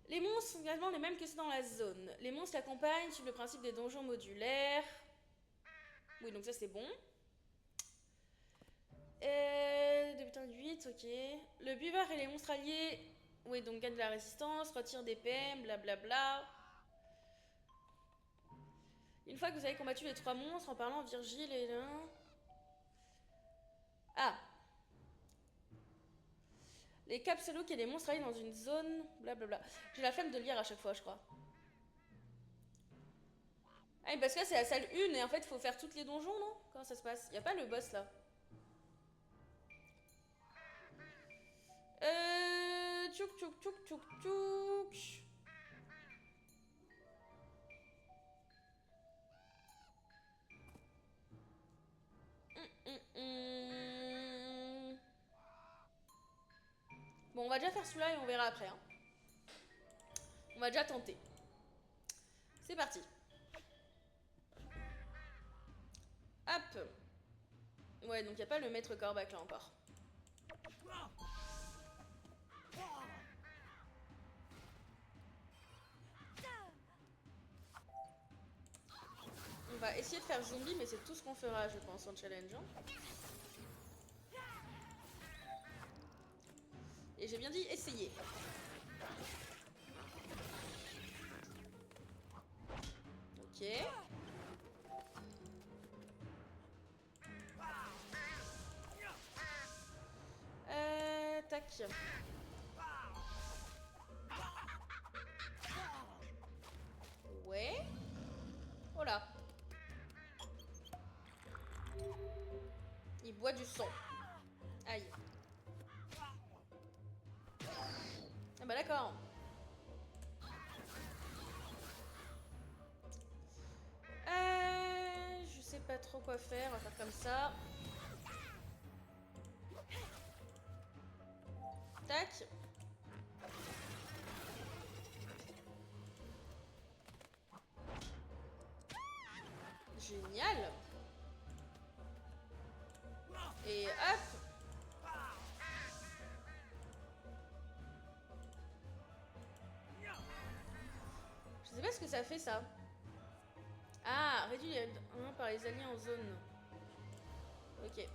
Les monstres sont également les mêmes que ceux dans la zone. Les monstres qui accompagnent suivent le principe des donjons modulaires. Oui, donc ça c'est bon. Débutant de 8, ok. Le buveur et les monstres alliés, oui, donc gagnent de la résistance, retirent des PM, blablabla. Une fois que vous avez combattu les 3 monstres, en parlant Virgile et l'un... Ah. Les Capsalouques et les monstres alliés dans une zone, blablabla. J'ai la flemme de lire à chaque fois, je crois. Ah, parce que là c'est la salle 1 et en fait il faut faire toutes les donjons, non? Comment ça se passe? Y a pas le boss là? Tchouk tchouk tchouk tchouk tchouk. Bon, on va déjà faire celui-là et on verra après. Hein. On va déjà tenter. C'est parti. Hop. Ouais, donc il n'y a pas le maître Corbac là encore. On va essayer de faire zombie, mais c'est tout ce qu'on fera, je pense, en challenge. Hein. Et j'ai bien dit essayer. Ok. Tac. Ouais. Oh là. Il boit du sang. Aïe. Ah bah d'accord. Je sais pas trop quoi faire, on va faire comme ça. Tac. Génial. Et hop. Je sais pas ce que ça fait ça. Ah, réduit par les alliés en zone. Ok.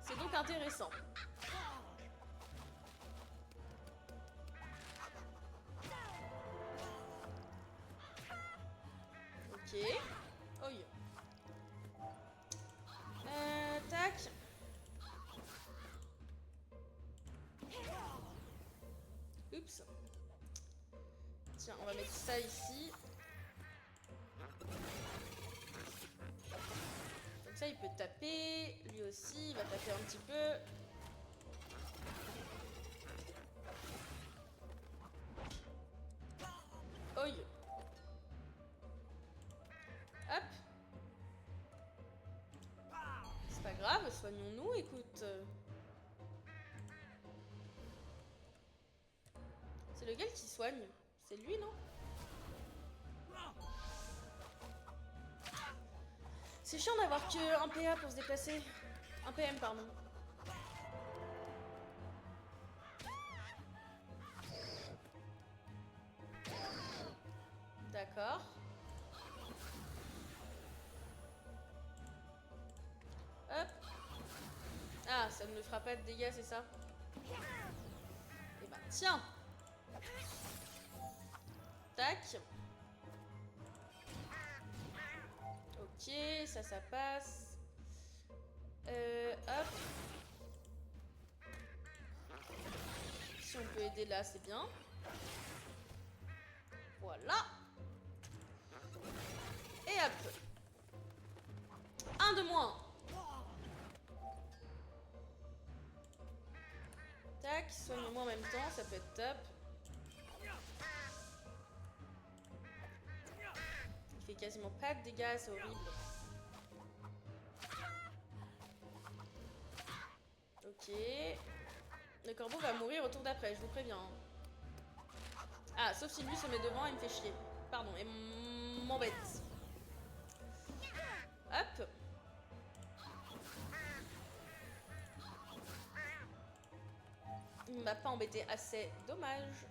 C'est donc intéressant. Ok. Oi. Tac. Oups. Tiens, on va mettre ça ici. Comme ça, il peut taper. Lui aussi, il va taper un petit peu. Oi. Hop. C'est pas grave, soignons-nous, écoute. C'est lequel qui soigne? C'est lui, non? C'est chiant d'avoir que un PA pour se déplacer. Un PM, pardon. D'accord. Hop. Ah, ça ne me fera pas de dégâts, c'est ça? Et bah, tiens. Tac. Ok, ça passe. Hop. Si on peut aider là, c'est bien. Voilà. Et hop. Un de moins. Tac, soigne-moi en même temps, ça peut être top. fait quasiment pas de dégâts, c'est horrible. Ok. Le corbeau va mourir au tour d'après, je vous préviens. Ah, sauf si lui se met devant et me fait chier. Pardon, et m'embête. Hop. Il m'a pas embêté assez, dommage.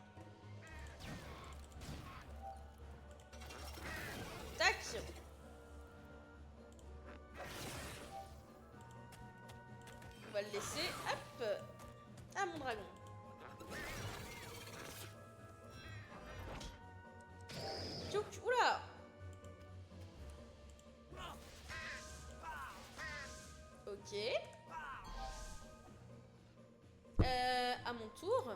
Tac. On va le laisser. Hop. Ah, mon dragon. Tchouk. Oula. Ok. À mon tour.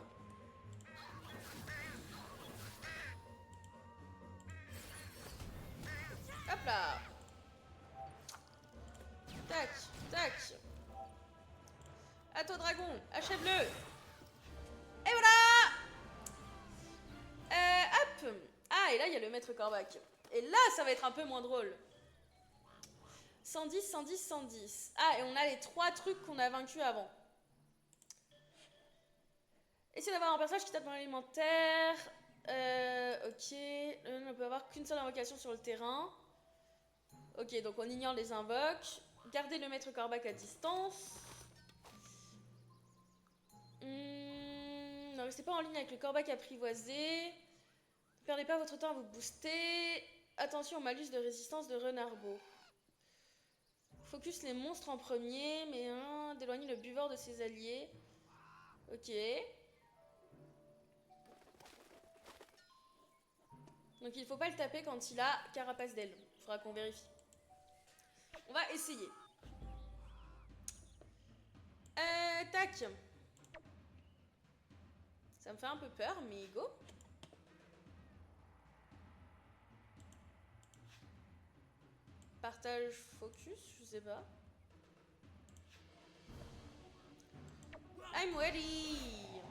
Hop là. Tac, tac. À toi, dragon. Achève-le. Et voilà. Hop. Ah, et là, il y a le maître Corbac. Et là, ça va être un peu moins drôle. 110, 110, 110. Ah, et on a les 3 trucs qu'on a vaincus avant. Essayez d'avoir un personnage qui tape dans l'alimentaire. Ok. On ne peut avoir qu'une seule invocation sur le terrain. Ok, donc on ignore les invoques. Gardez le maître Corbac à distance. Ne restez pas en ligne avec le Corbac apprivoisé. Ne perdez pas votre temps à vous booster. Attention au malus de résistance de Renarbeau. Focus les monstres en premier, mais d'éloigner le buveur de ses alliés. Ok. Donc il faut pas le taper quand il a carapace d'aile. Faudra qu'on vérifie. On va essayer. Tac. Ça me fait un peu peur, mais go. Partage focus, je sais pas. I'm ready.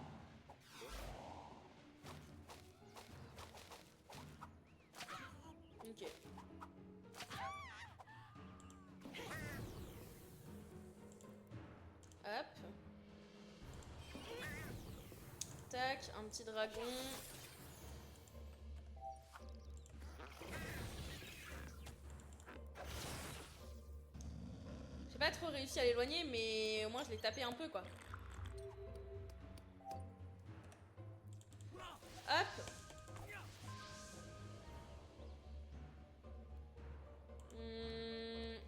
Ok. Hop. Tac, un petit dragon. J'ai pas trop réussi à l'éloigner, mais au moins je l'ai tapé un peu quoi. Hop.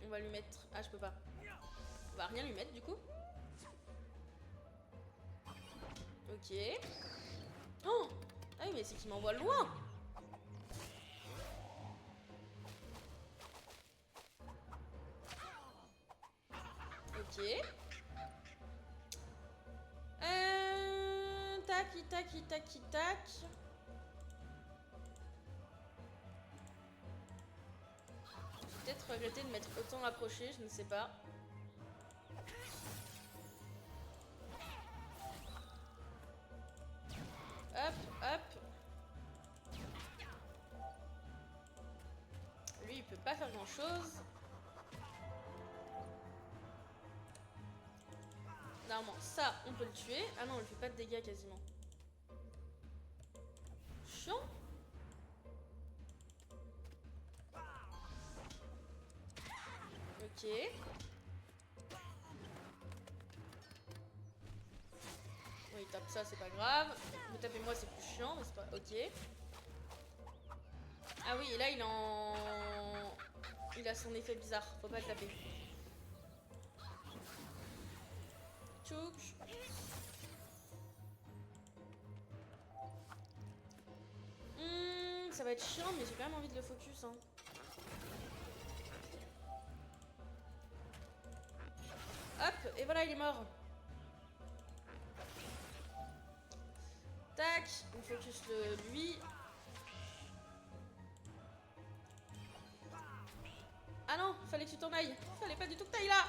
On va lui mettre... Ah, je peux pas. On va rien lui mettre du coup. Ok. Oh. Ah oui, mais c'est qu'il m'envoie loin. Ok. Tac, tac, tac. J'ai peut-être regretté de m'être autant rapproché, je ne sais pas. Hop, hop. Lui, il peut pas faire grand-chose. Normalement, ça, on peut le tuer. Ah non, on lui fait pas de dégâts quasiment. Chiant. Ok. Bon, il tape ça, c'est pas grave. Me taper moi, c'est plus chiant, mais c'est pas... Ok. Ah oui, et là, il en... Il a son effet bizarre. Faut pas le taper. Tchouk. Ça va être chiant, mais j'ai quand même envie de le focus. Hein. Hop, et voilà, il est mort. Tac, on focus lui. Ah non, fallait que tu t'en ailles. Fallait pas du tout que t'ailles là.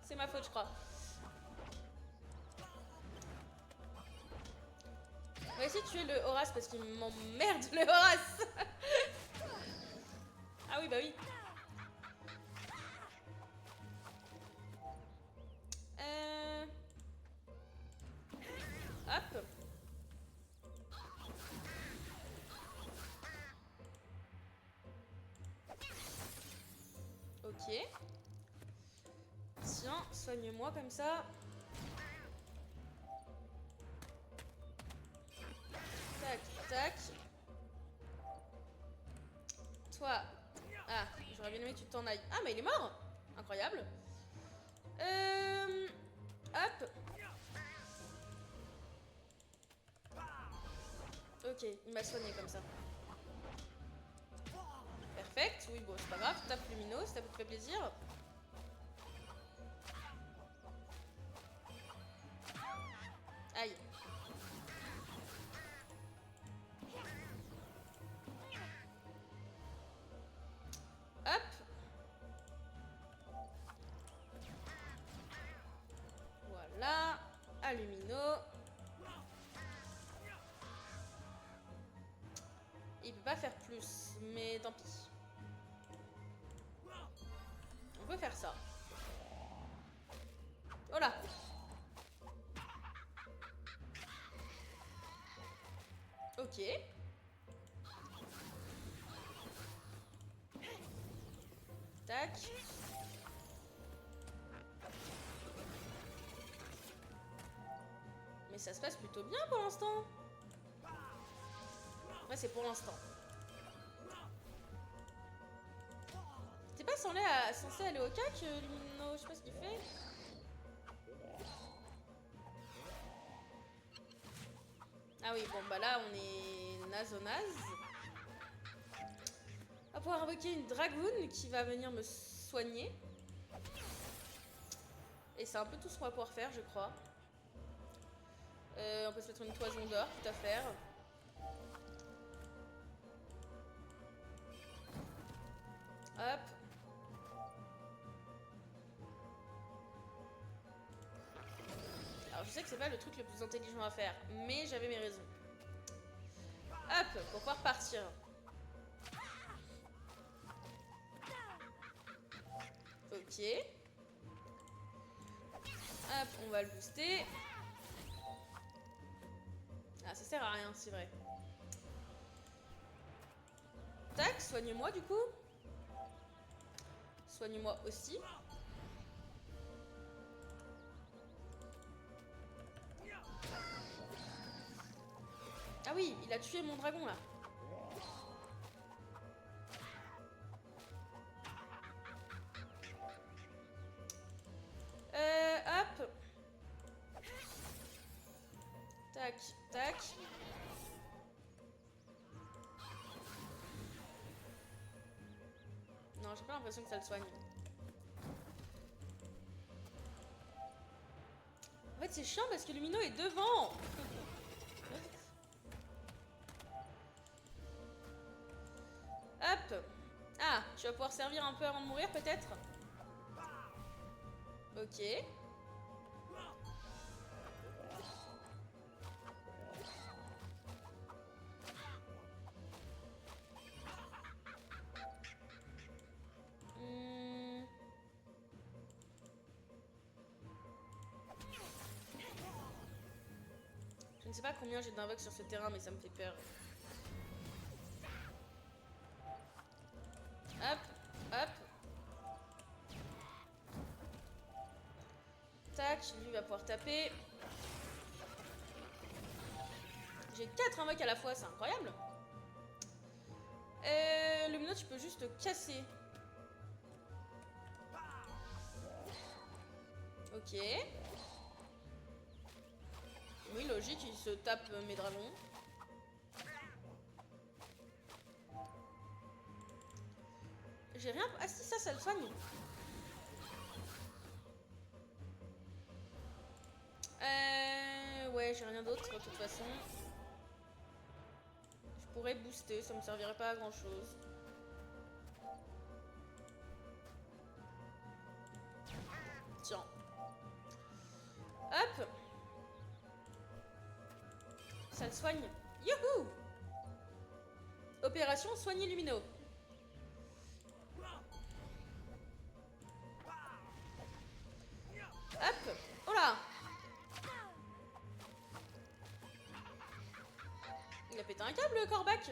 C'est ma faute, je crois. On va essayer de tuer le Horace parce qu'il m'emmerde le Horace. oui, bah oui. Hop. Ok. Tiens, soigne-moi comme ça. Tac, tac. Toi. Ah, j'aurais bien aimé que tu t'en ailles. Ah, mais il est mort. Incroyable. Hop. Ok, il m'a soigné comme ça. Perfect. Oui, bon, c'est pas grave. Tape Lumino, si ça vous fait plaisir. Aïe. Hop. Voilà. Alumino. Il peut pas faire plus, mais tant pis. On peut faire ça. Voilà. Ok. Tac. Mais ça se passe plutôt bien pour l'instant. Ouais, c'est pour l'instant. T'es pas censé aller au cac, Lumino? Je sais pas ce qu'il fait. Ah oui, bon, bah là, on est naze. On va pouvoir invoquer une dragoune qui va venir me soigner. Et c'est un peu tout ce qu'on va pouvoir faire, je crois. On peut se mettre une toison d'or, tout à faire. Hop. Alors je sais que c'est pas le truc le plus intelligent à faire, mais j'avais mes raisons. Hop, pour pouvoir partir. Ok. Hop, on va le booster. Ah, ça sert à rien, c'est vrai. Tac, soigne-moi du coup. Soigne-moi aussi. Ah oui, il a tué mon dragon là. Hop. Tac, tac. Non, j'ai pas l'impression que ça le soigne. En fait, c'est chiant parce que Lumino est devant. Hop. Ah, tu vas pouvoir servir un peu avant de mourir peut-être. Ok. Je ne sais pas combien j'ai d'invoques sur ce terrain, mais ça me fait peur. Hop, hop. Tac, lui va pouvoir taper. J'ai 4 invoques à la fois, c'est incroyable. Lumino, tu peux juste casser. Ok. Oui, logique, il se tape mes dragons. J'ai rien... Ah si, ça le soigne. Ouais, j'ai rien d'autre de toute façon. Je pourrais booster, ça me servirait pas à grand chose. Tiens. Hop. Ça le soigne. Youhou! Opération soigner Lumino. Péter un câble, Corbac.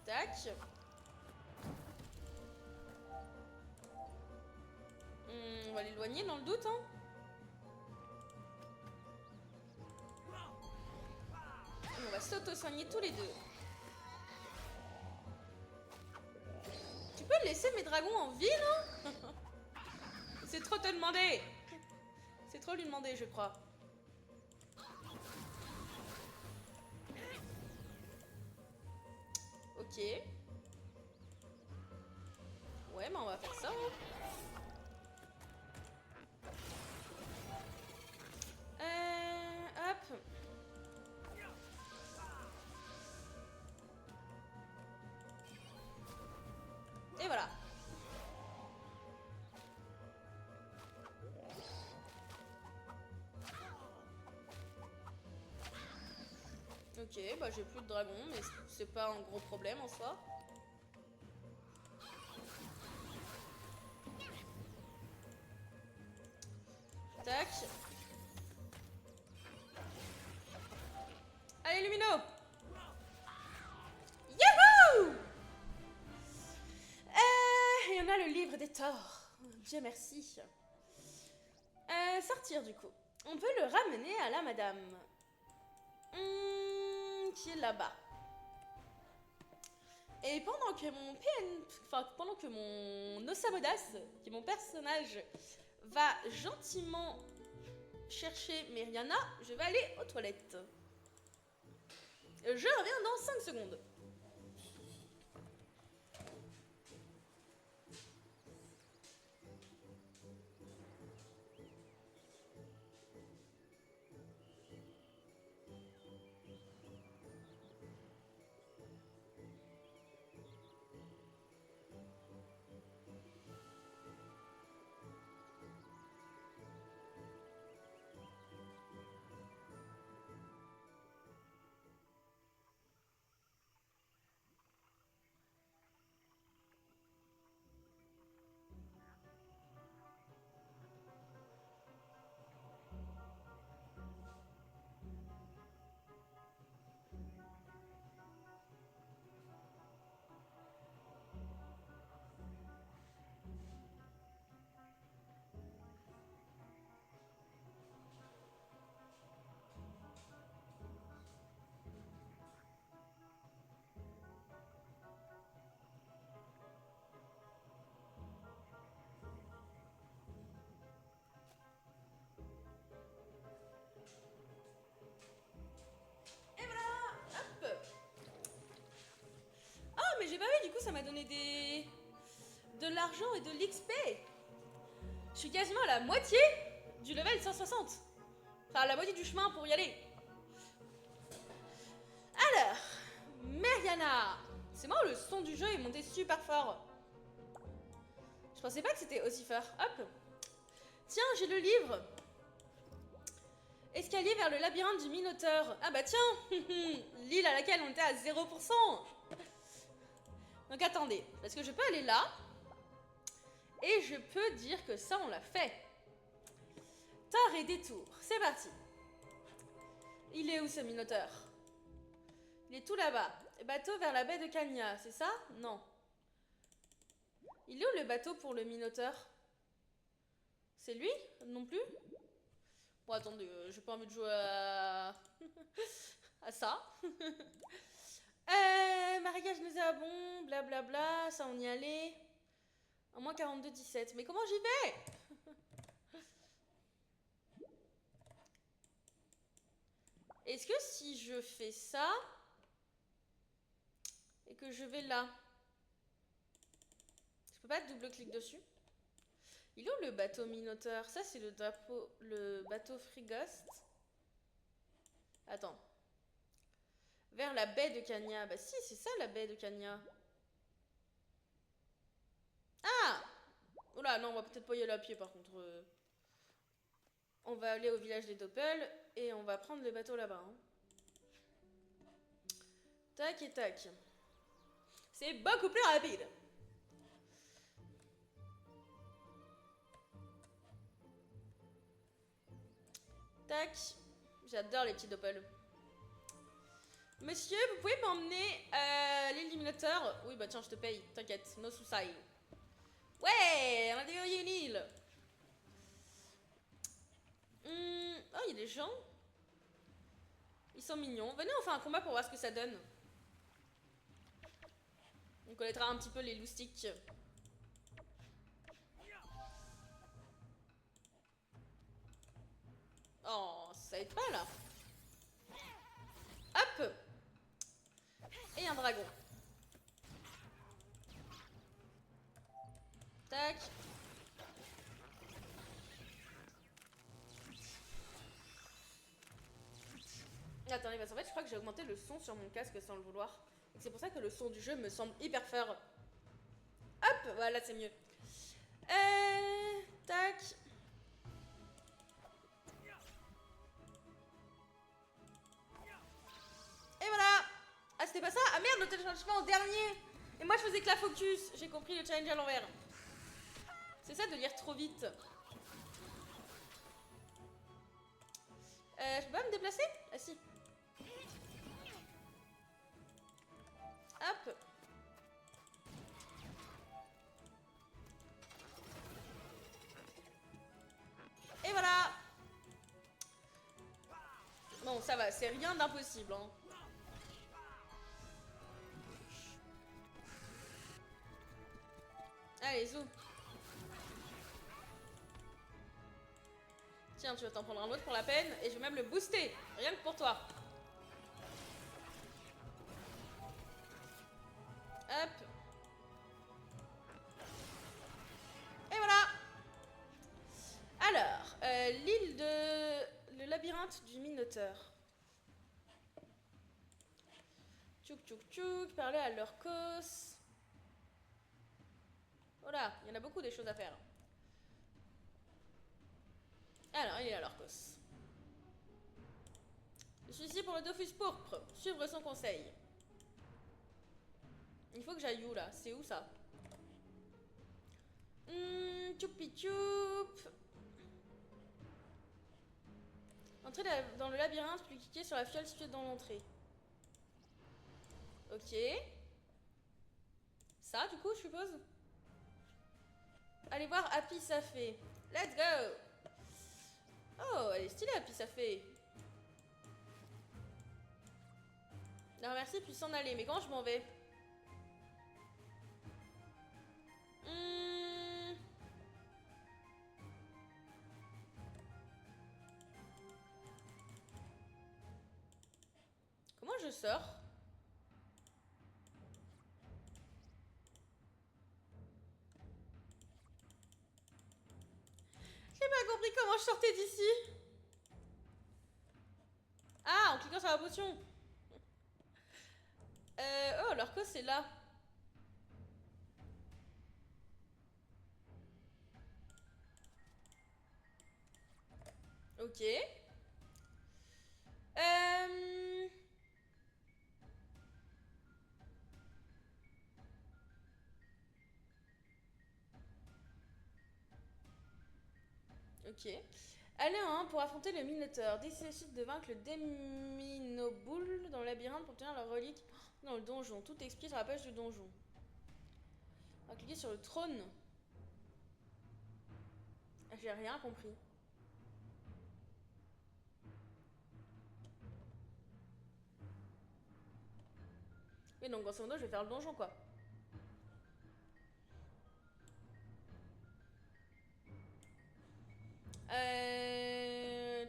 Tac. On va l'éloigner dans le doute, hein. On va s'auto-soigner tous les deux. Tu peux laisser mes dragons en vie, non? C'est trop te demander. C'est trop lui demander, je crois. Ok. Ouais, mais on va faire ça, hein. Hop. Et voilà. Ok, bah j'ai plus de dragons, mais c'est pas un gros problème en soi. Tac. Allez, Lumino! Youhou! Et on a le livre des torts. Dieu merci. Sortir du coup. On peut le ramener à la madame. Qui est là-bas. Et pendant que mon pendant que mon Osamodas, qui est mon personnage, va gentiment chercher Meriana, je vais aller aux toilettes. Je reviens dans 5 secondes. Mais j'ai pas vu, du coup ça m'a donné de l'argent et de l'XP. Je suis quasiment à la moitié du level 160. Enfin, à la moitié du chemin pour y aller. Alors, Meriana. C'est marrant, le son du jeu est monté super fort. Je pensais pas que c'était aussi fort. Hop. Tiens, j'ai le livre. Escalier vers le labyrinthe du Minotaure. Ah bah tiens, l'île à laquelle on était à 0%. Donc attendez, parce que je peux aller là. Et je peux dire que ça, on l'a fait. Tort et détour. C'est parti. Il est où ce Minotaure? Il est tout là-bas. Bateau vers la baie de Cagna, c'est ça? Non. Il est où le bateau pour le Minotaure? C'est lui? Non plus? Bon, attendez, j'ai pas envie de jouer à ça. Marécage nauséabond, blablabla, ça on y allait. En moins 42-17. Mais comment j'y vais? Est-ce que si je fais ça et que je vais là, je peux pas double-clic dessus? Il est où le bateau Minotaure? Ça c'est le bateau Frigost. Attends. Vers la baie de Cagna. Bah si, c'est ça la baie de Cagna. Ah! Oula, non, on va peut-être pas y aller à pied par contre. On va aller au village des Doppel et on va prendre le bateau là-bas. Hein. Tac et tac. C'est beaucoup plus rapide. Tac. J'adore les petits doppels. Monsieur, vous pouvez m'emmener à l'île du Minotaure? Oui, bah tiens, je te paye. T'inquiète, no soucis. Ouais, on a déverrouillé une île. Oh, il y a des gens. Ils sont mignons. Venez, on fait un combat pour voir ce que ça donne. On connaîtra un petit peu les loustiques. Oh, ça aide pas là. Hop. Et un dragon. Tac. Attendez, parce qu'en fait, je crois que j'ai augmenté le son sur mon casque sans le vouloir. C'est pour ça que le son du jeu me semble hyper fort. Hop, voilà, c'est mieux. Tac. Et voilà. Ah, c'était pas ça? Ah merde, le téléchargement au dernier. Et moi, je faisais que la focus. J'ai compris le challenge à l'envers. C'est ça de lire trop vite. Je peux pas me déplacer? Ah si. Hop. Et voilà. Bon, ça va, c'est rien d'impossible. Hein. Allez, zou. Tiens, tu vas t'en prendre un autre pour la peine. Et je vais même le booster. Rien que pour toi. Hop. Et voilà. Alors, l'île de... Le labyrinthe du Minotaure. Tchouk tchouk tchouk. Parler à Lurkos. Voilà, il y en a beaucoup des choses à faire. Alors, il est à Lurkos. Je suis ici pour le Dofus pourpre. Suivre son conseil. Il faut que j'aille où là? C'est où ça? Tchoupi tchoup. Entrez dans le labyrinthe, puis cliquez sur la fiole située dans l'entrée. Ok. Ça, du coup, je suppose. Allez voir Happy Safé. Let's go. Oh, elle est stylée, Happy Safé. La remercier puis s'en aller. Mais comment je m'en vais? Comment je sors? J'ai pas compris comment je sortais d'ici. Ah, en cliquant sur la potion. Oh, leur cause c'est là. Ok. Ok. Allez en 1 pour affronter le Minotaure. Décide de vaincre le Déminoboule dans le labyrinthe pour obtenir la relique dans le donjon. Tout expliqué sur la page du donjon. On va cliquer sur le trône. J'ai rien compris. Oui, donc grosso modo, je vais faire le donjon quoi.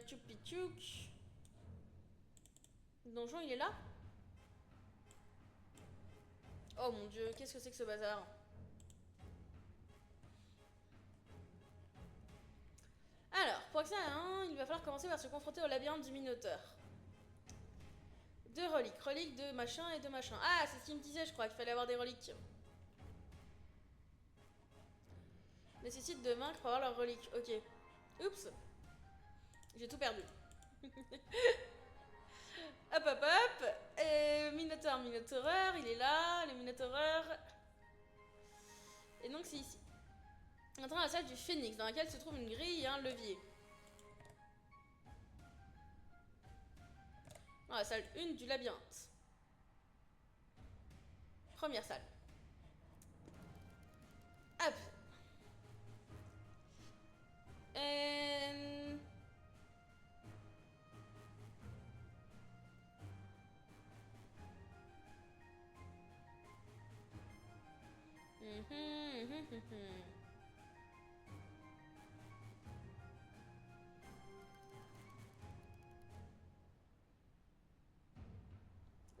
Tchoupi tchouk. Le donjon, il est là? Oh mon dieu, qu'est-ce que c'est que ce bazar? Alors, pour accéder à un, il va falloir commencer par se confronter au labyrinthe du Minotaure. 2 reliques. Reliques de machin et de machin. Ah, c'est ce qu'il me disait, je crois, qu'il fallait avoir des reliques. Nécessite de vaincre pour avoir leur relique. Ok. Oups. J'ai tout perdu. Hop, hop, hop. Minotaure, Minotaureur, il est là. Le Minotaureur. Et donc, c'est ici. Entrons dans la salle du Phénix, dans laquelle se trouve une grille et un levier. Dans la salle 1 du labyrinthe. Première salle. Hop. Euh...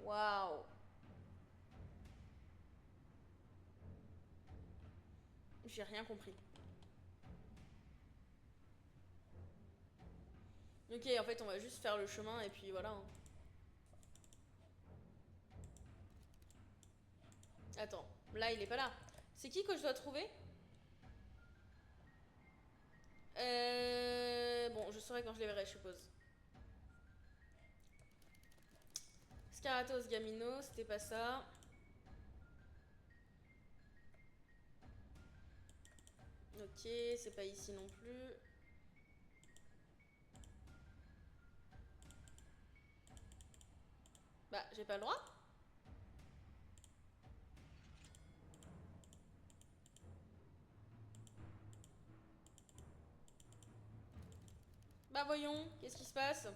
Waouh. J'ai rien compris. Ok, en fait, on va juste faire le chemin et puis voilà. Attends, là, il est pas là. C'est qui que je dois trouver? Bon, je saurai quand je les verrai, je suppose. Scaratos Gamino, c'était pas ça. Ok, c'est pas ici non plus. Bah, j'ai pas le droit. Bah voyons, qu'est-ce qui se passe?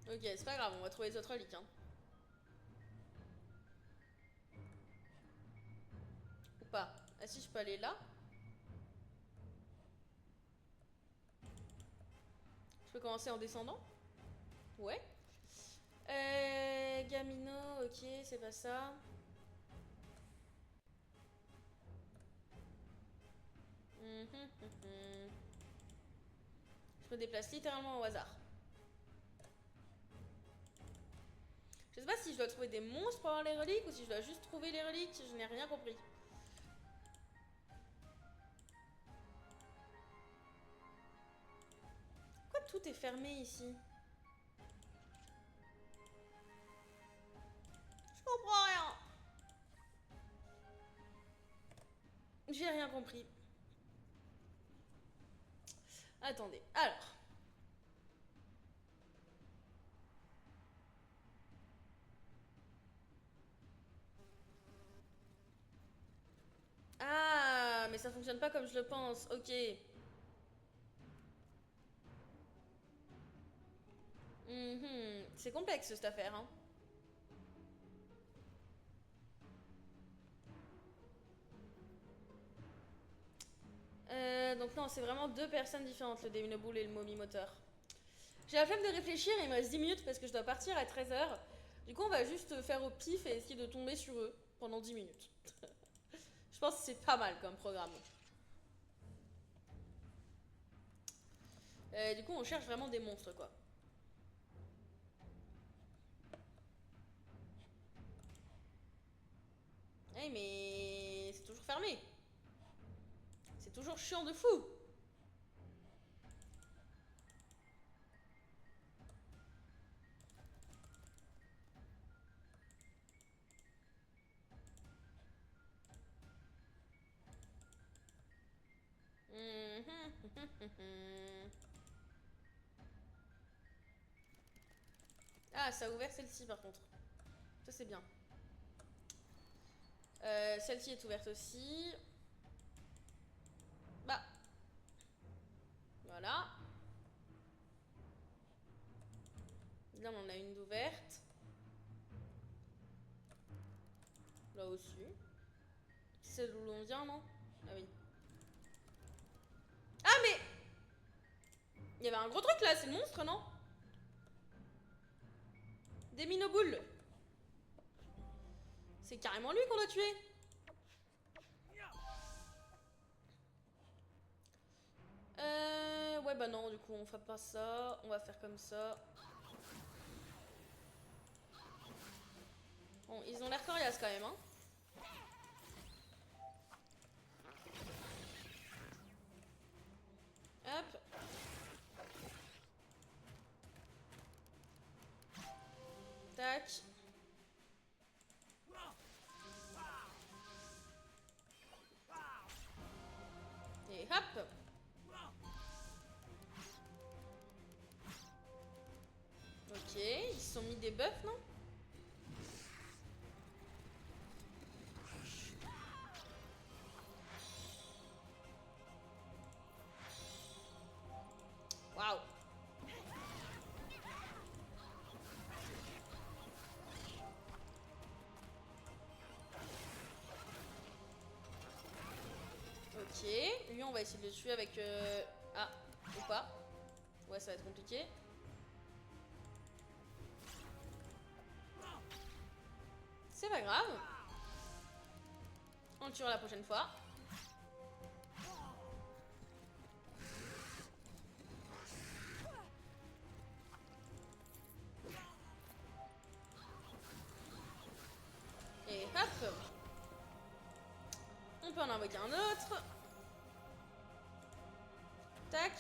Ok, c'est pas grave, on va trouver les autres reliques. Hein. Ou pas. Ah si, je peux aller là. Je peux commencer en descendant? Ouais. Gamino, ok, c'est pas ça. Je me déplace littéralement au hasard. Je sais pas si je dois trouver des monstres pour avoir les reliques ou si je dois juste trouver les reliques, je n'ai rien compris. Pourquoi tout est fermé ici? Je comprends rien. J'ai rien compris. Attendez, alors. Ah, mais ça fonctionne pas comme je le pense, ok. C'est complexe cette affaire, hein. Donc non, c'est vraiment deux personnes différentes, le Déminoboule et le Mommy Moteur. J'ai la flemme de réfléchir, il me reste 10 minutes parce que je dois partir à 13h. Du coup, on va juste faire au pif et essayer de tomber sur eux pendant 10 minutes. Je pense que c'est pas mal comme programme. Du coup, on cherche vraiment des monstres, quoi. Hey, mais c'est toujours fermé. C'est toujours chiant de fou. Ah, ça a ouvert celle-ci par contre. Ça c'est bien. Celle-ci est ouverte aussi. Bah. Voilà. Là on en a une d'ouverte. Là aussi. C'est celle où l'on vient, non? Ah oui. Ah mais il y avait un gros truc là, c'est le monstre, non? Des minoboules. C'est carrément lui qu'on doit tuer. Ouais bah non, du coup on fait pas ça. On va faire comme ça. Bon, ils ont l'air coriaces quand même, hein. Hop. Tac. Et hop. des buffs, non? Waouh. Ok, lui on va essayer de le tuer avec... Ah, ou pas. Ouais, ça va être compliqué. C'est pas grave. On le tuera la prochaine fois. Et hop. On peut en invoquer un autre. Tac.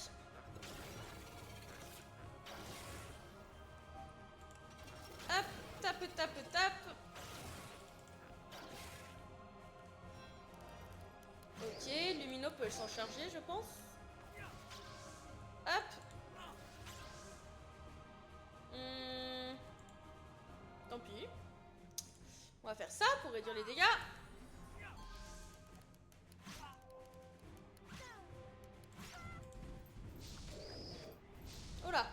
Hop, tape, tape, tape. Ok, Lumino peut s'en charger, je pense. Hop. Tant pis. On va faire ça pour réduire les dégâts. Oh là.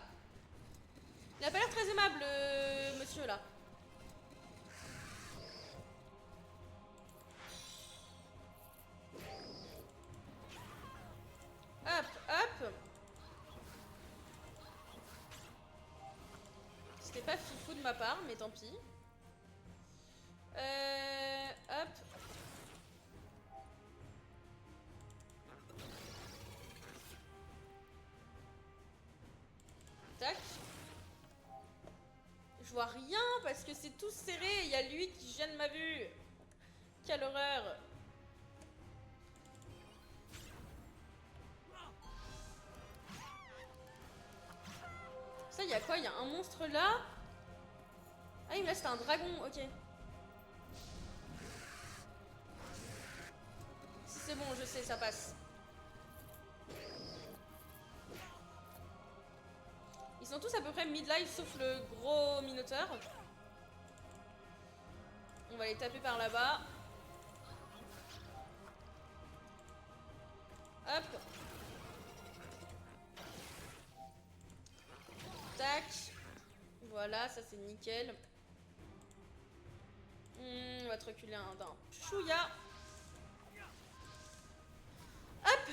Il a pas l'air très aimable, monsieur là. Hop, hop. C'était pas fifou de ma part, mais tant pis. Hop. Tac. Je vois rien parce que c'est tout serré et il y a lui qui gêne ma vue. Quelle horreur. Ça, il y a quoi? Il y a un monstre là. Ah oui, mais là c'était un dragon, ok. Si c'est bon, je sais, ça passe. Ils sont tous à peu près mid-life sauf le gros minotaure. On va les taper par là-bas. Hop. Tac. Voilà, ça c'est nickel. On va te reculer d'un chouïa. Hop.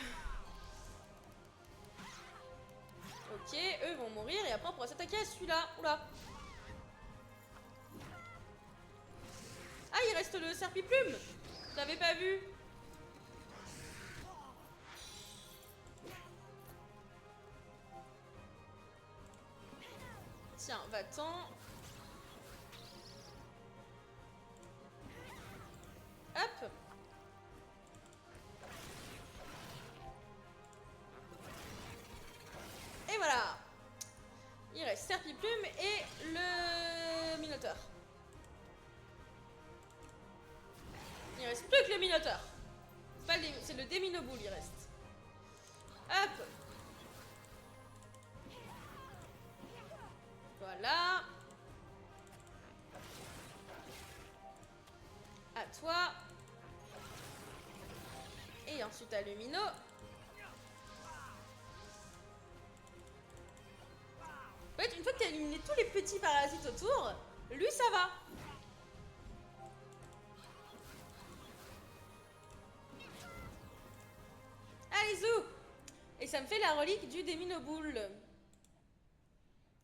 Ok, eux vont mourir et après on pourra s'attaquer à celui-là. Oula. Ah, il reste le serpiplume. Je l'avais pas vu. Tiens, va-t'en. Hop. Et voilà. Il reste serpiplume et le minotaure. Il reste plus que le minotaure. C'est le déminoboule, il reste. Hop. Voilà. À toi. Et ensuite à Lumino. En fait, une fois que tu as éliminé tous les petits parasites autour, lui ça va. Allez, zou. Et ça me fait la relique du déminoboule.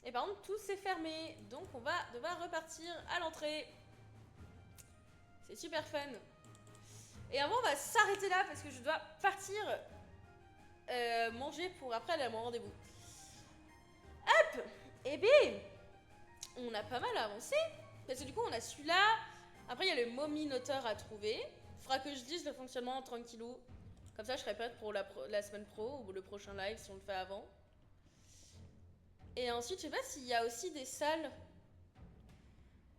Et par contre, tout s'est fermé. Donc on va devoir repartir à l'entrée. C'est super fun. Et avant, on va s'arrêter là parce que je dois partir manger pour après aller à mon rendez-vous. Hop. Et bien, on a pas mal avancé. Parce que du coup, on a celui-là. Après, il y a le mominoteur à trouver. Faudra que je dise le fonctionnement tranquillou. Comme ça, je serai prête pour la semaine pro ou le prochain live si on le fait avant. Et ensuite, je sais pas s'il y a aussi des salles.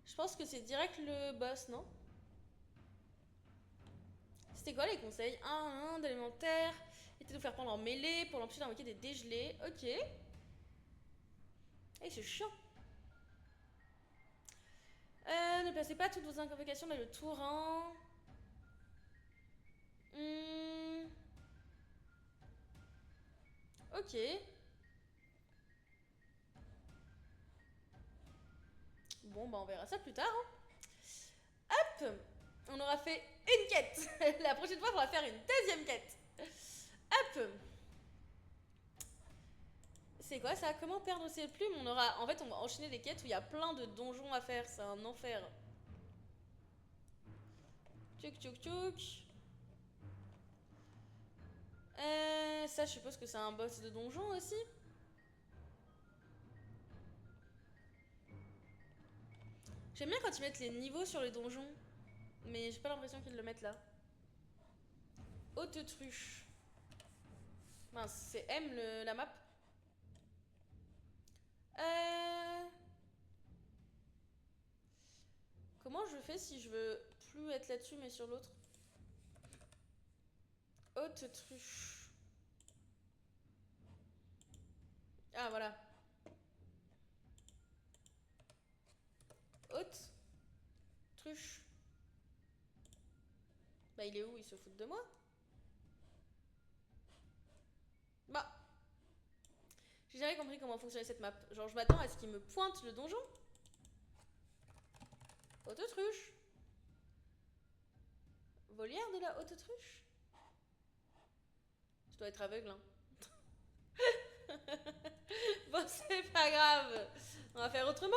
Je pense que c'est direct le boss, non? C'était quoi les conseils? 1 d'élémentaire. Et de nous faire prendre en mêlée pour l'empêcher d'invoquer des dégelés. Ok. Et c'est chiant. déplacez pas toutes vos invocations mais le Tourin. Ok. Bon, bah on verra ça plus tard. Hein. Hop. On aura fait une quête. La prochaine fois, on va faire une deuxième quête. Hop. C'est quoi ça? Comment perdre ses plumes? On aura... En fait, on va enchaîner les quêtes où il y a plein de donjons à faire. C'est un enfer. Tchouk tchouk tchouk. Ça, je suppose que c'est un boss de donjon aussi. J'aime bien quand ils mettent les niveaux sur les donjons. Mais j'ai pas l'impression qu'ils le mettent là. Haute-Truche. Mince, c'est M la map. Comment je fais si je veux plus être là-dessus mais sur l'autre? Haute-Truche. Ah voilà. Haute-Truche. Bah il est où? Il se fout de moi? Bah. J'ai jamais compris comment fonctionnait cette map. Genre je m'attends à ce qu'il me pointe le donjon. Haute-Truche. Volière de la Haute-Truche. Je dois être aveugle, hein. Bon, c'est pas grave. On va faire autrement.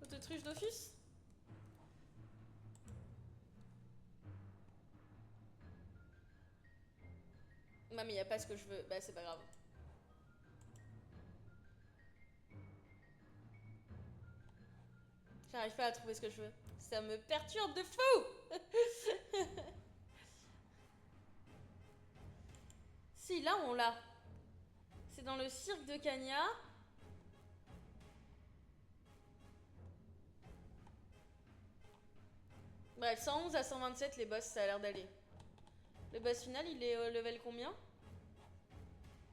Haute-Truche Dofus. Non, mais y a pas ce que je veux. Bah, c'est pas grave. J'arrive pas à trouver ce que je veux. Ça me perturbe de fou. Si, là, on l'a. C'est dans le cirque de Cagna. Bref, 111 à 127, les boss, ça a l'air d'aller. Le boss final, il est au level combien?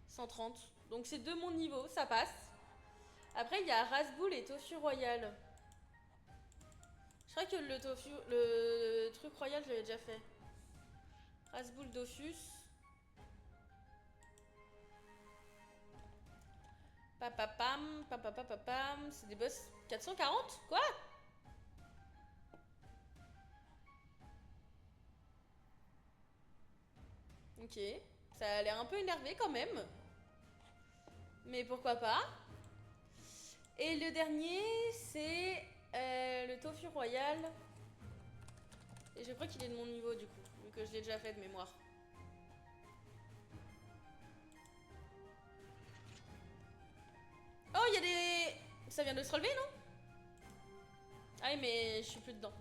130. Donc c'est de mon niveau, ça passe. Après, il y a Rasboul et Tofu Royal. Je crois que le truc royal, je l'avais déjà fait. Rasboul Dofus. Papapam, papapapam. C'est des boss 440? Quoi? Ok. Ça a l'air un peu énervé quand même. Mais pourquoi pas. Et le dernier, c'est le Tofu Royal. Et je crois qu'il est de mon niveau du coup, vu que je l'ai déjà fait de mémoire. Oh, il y a des... Ça vient de se relever, non? Ah oui, mais je suis plus dedans.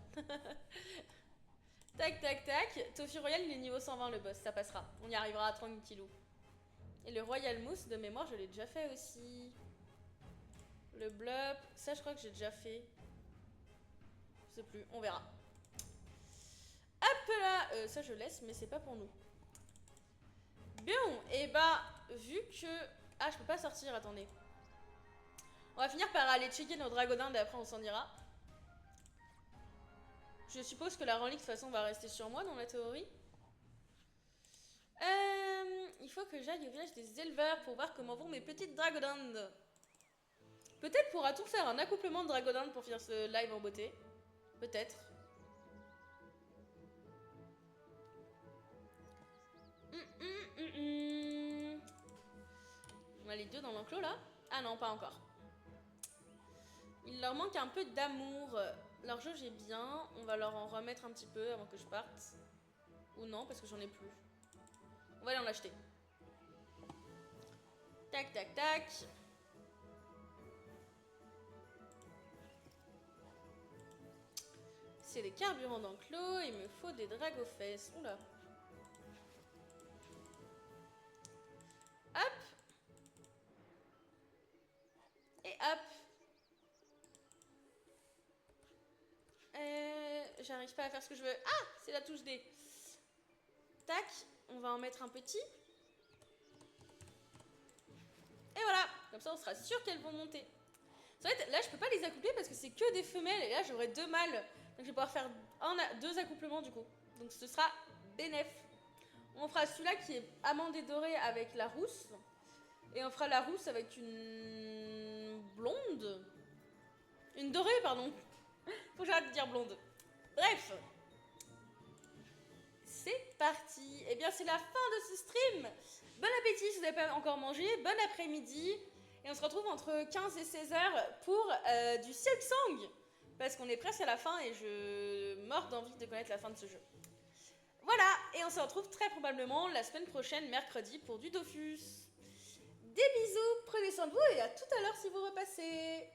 Tac, tac, tac. Tofu Royal, il est niveau 120 le boss, ça passera. On y arrivera à tranquillou. Et le Royal Mousse, de mémoire, je l'ai déjà fait aussi. Le Blup, ça je crois que j'ai déjà fait. Je sais plus, on verra. Hop là, ça je laisse, mais c'est pas pour nous. Bon, et bah, vu que... Ah, je peux pas sortir, attendez. On va finir par aller checker nos dragodindes et après on s'en ira. Je suppose que la relique de toute façon va rester sur moi dans la théorie. Il faut que j'aille au village des éleveurs pour voir comment vont mes petites dragodindes. Peut-être pourra-t-on faire un accouplement de dragodindes pour finir ce live en beauté. Peut-être. On a les deux dans l'enclos là. Ah non, pas encore. Il leur manque un peu d'amour. Leur jauge est bien. On va leur en remettre un petit peu avant que je parte. Ou non, parce que j'en ai plus. On va aller en acheter. Tac, tac, tac. C'est des carburants d'enclos. Il me faut des dragofesses. Oula. Hop. Et hop. J'arrive pas à faire ce que je veux. Ah, c'est la touche D. Tac, on va en mettre un petit. Et voilà, comme ça on sera sûr qu'elles vont monter. En fait, là je peux pas les accoupler parce que c'est que que des femelles et là j'aurai 2 mâles. Donc je vais pouvoir faire 2 accouplements du coup. Donc ce sera bénef. On fera celui-là qui est amandé doré avec la rousse. Et on fera la rousse avec une blonde. Une dorée, pardon. Faut que j'arrête de dire blonde. Bref. C'est parti. Eh bien, c'est la fin de ce stream. Bon appétit si vous n'avez pas encore mangé. Bon après-midi. Et on se retrouve entre 15 et 16 heures pour du Silksong. Parce qu'on est presque à la fin et je mords d'envie de connaître la fin de ce jeu. Voilà. Et on se retrouve très probablement la semaine prochaine, mercredi, pour du Dofus. Des bisous. Prenez soin de vous et à tout à l'heure si vous repassez.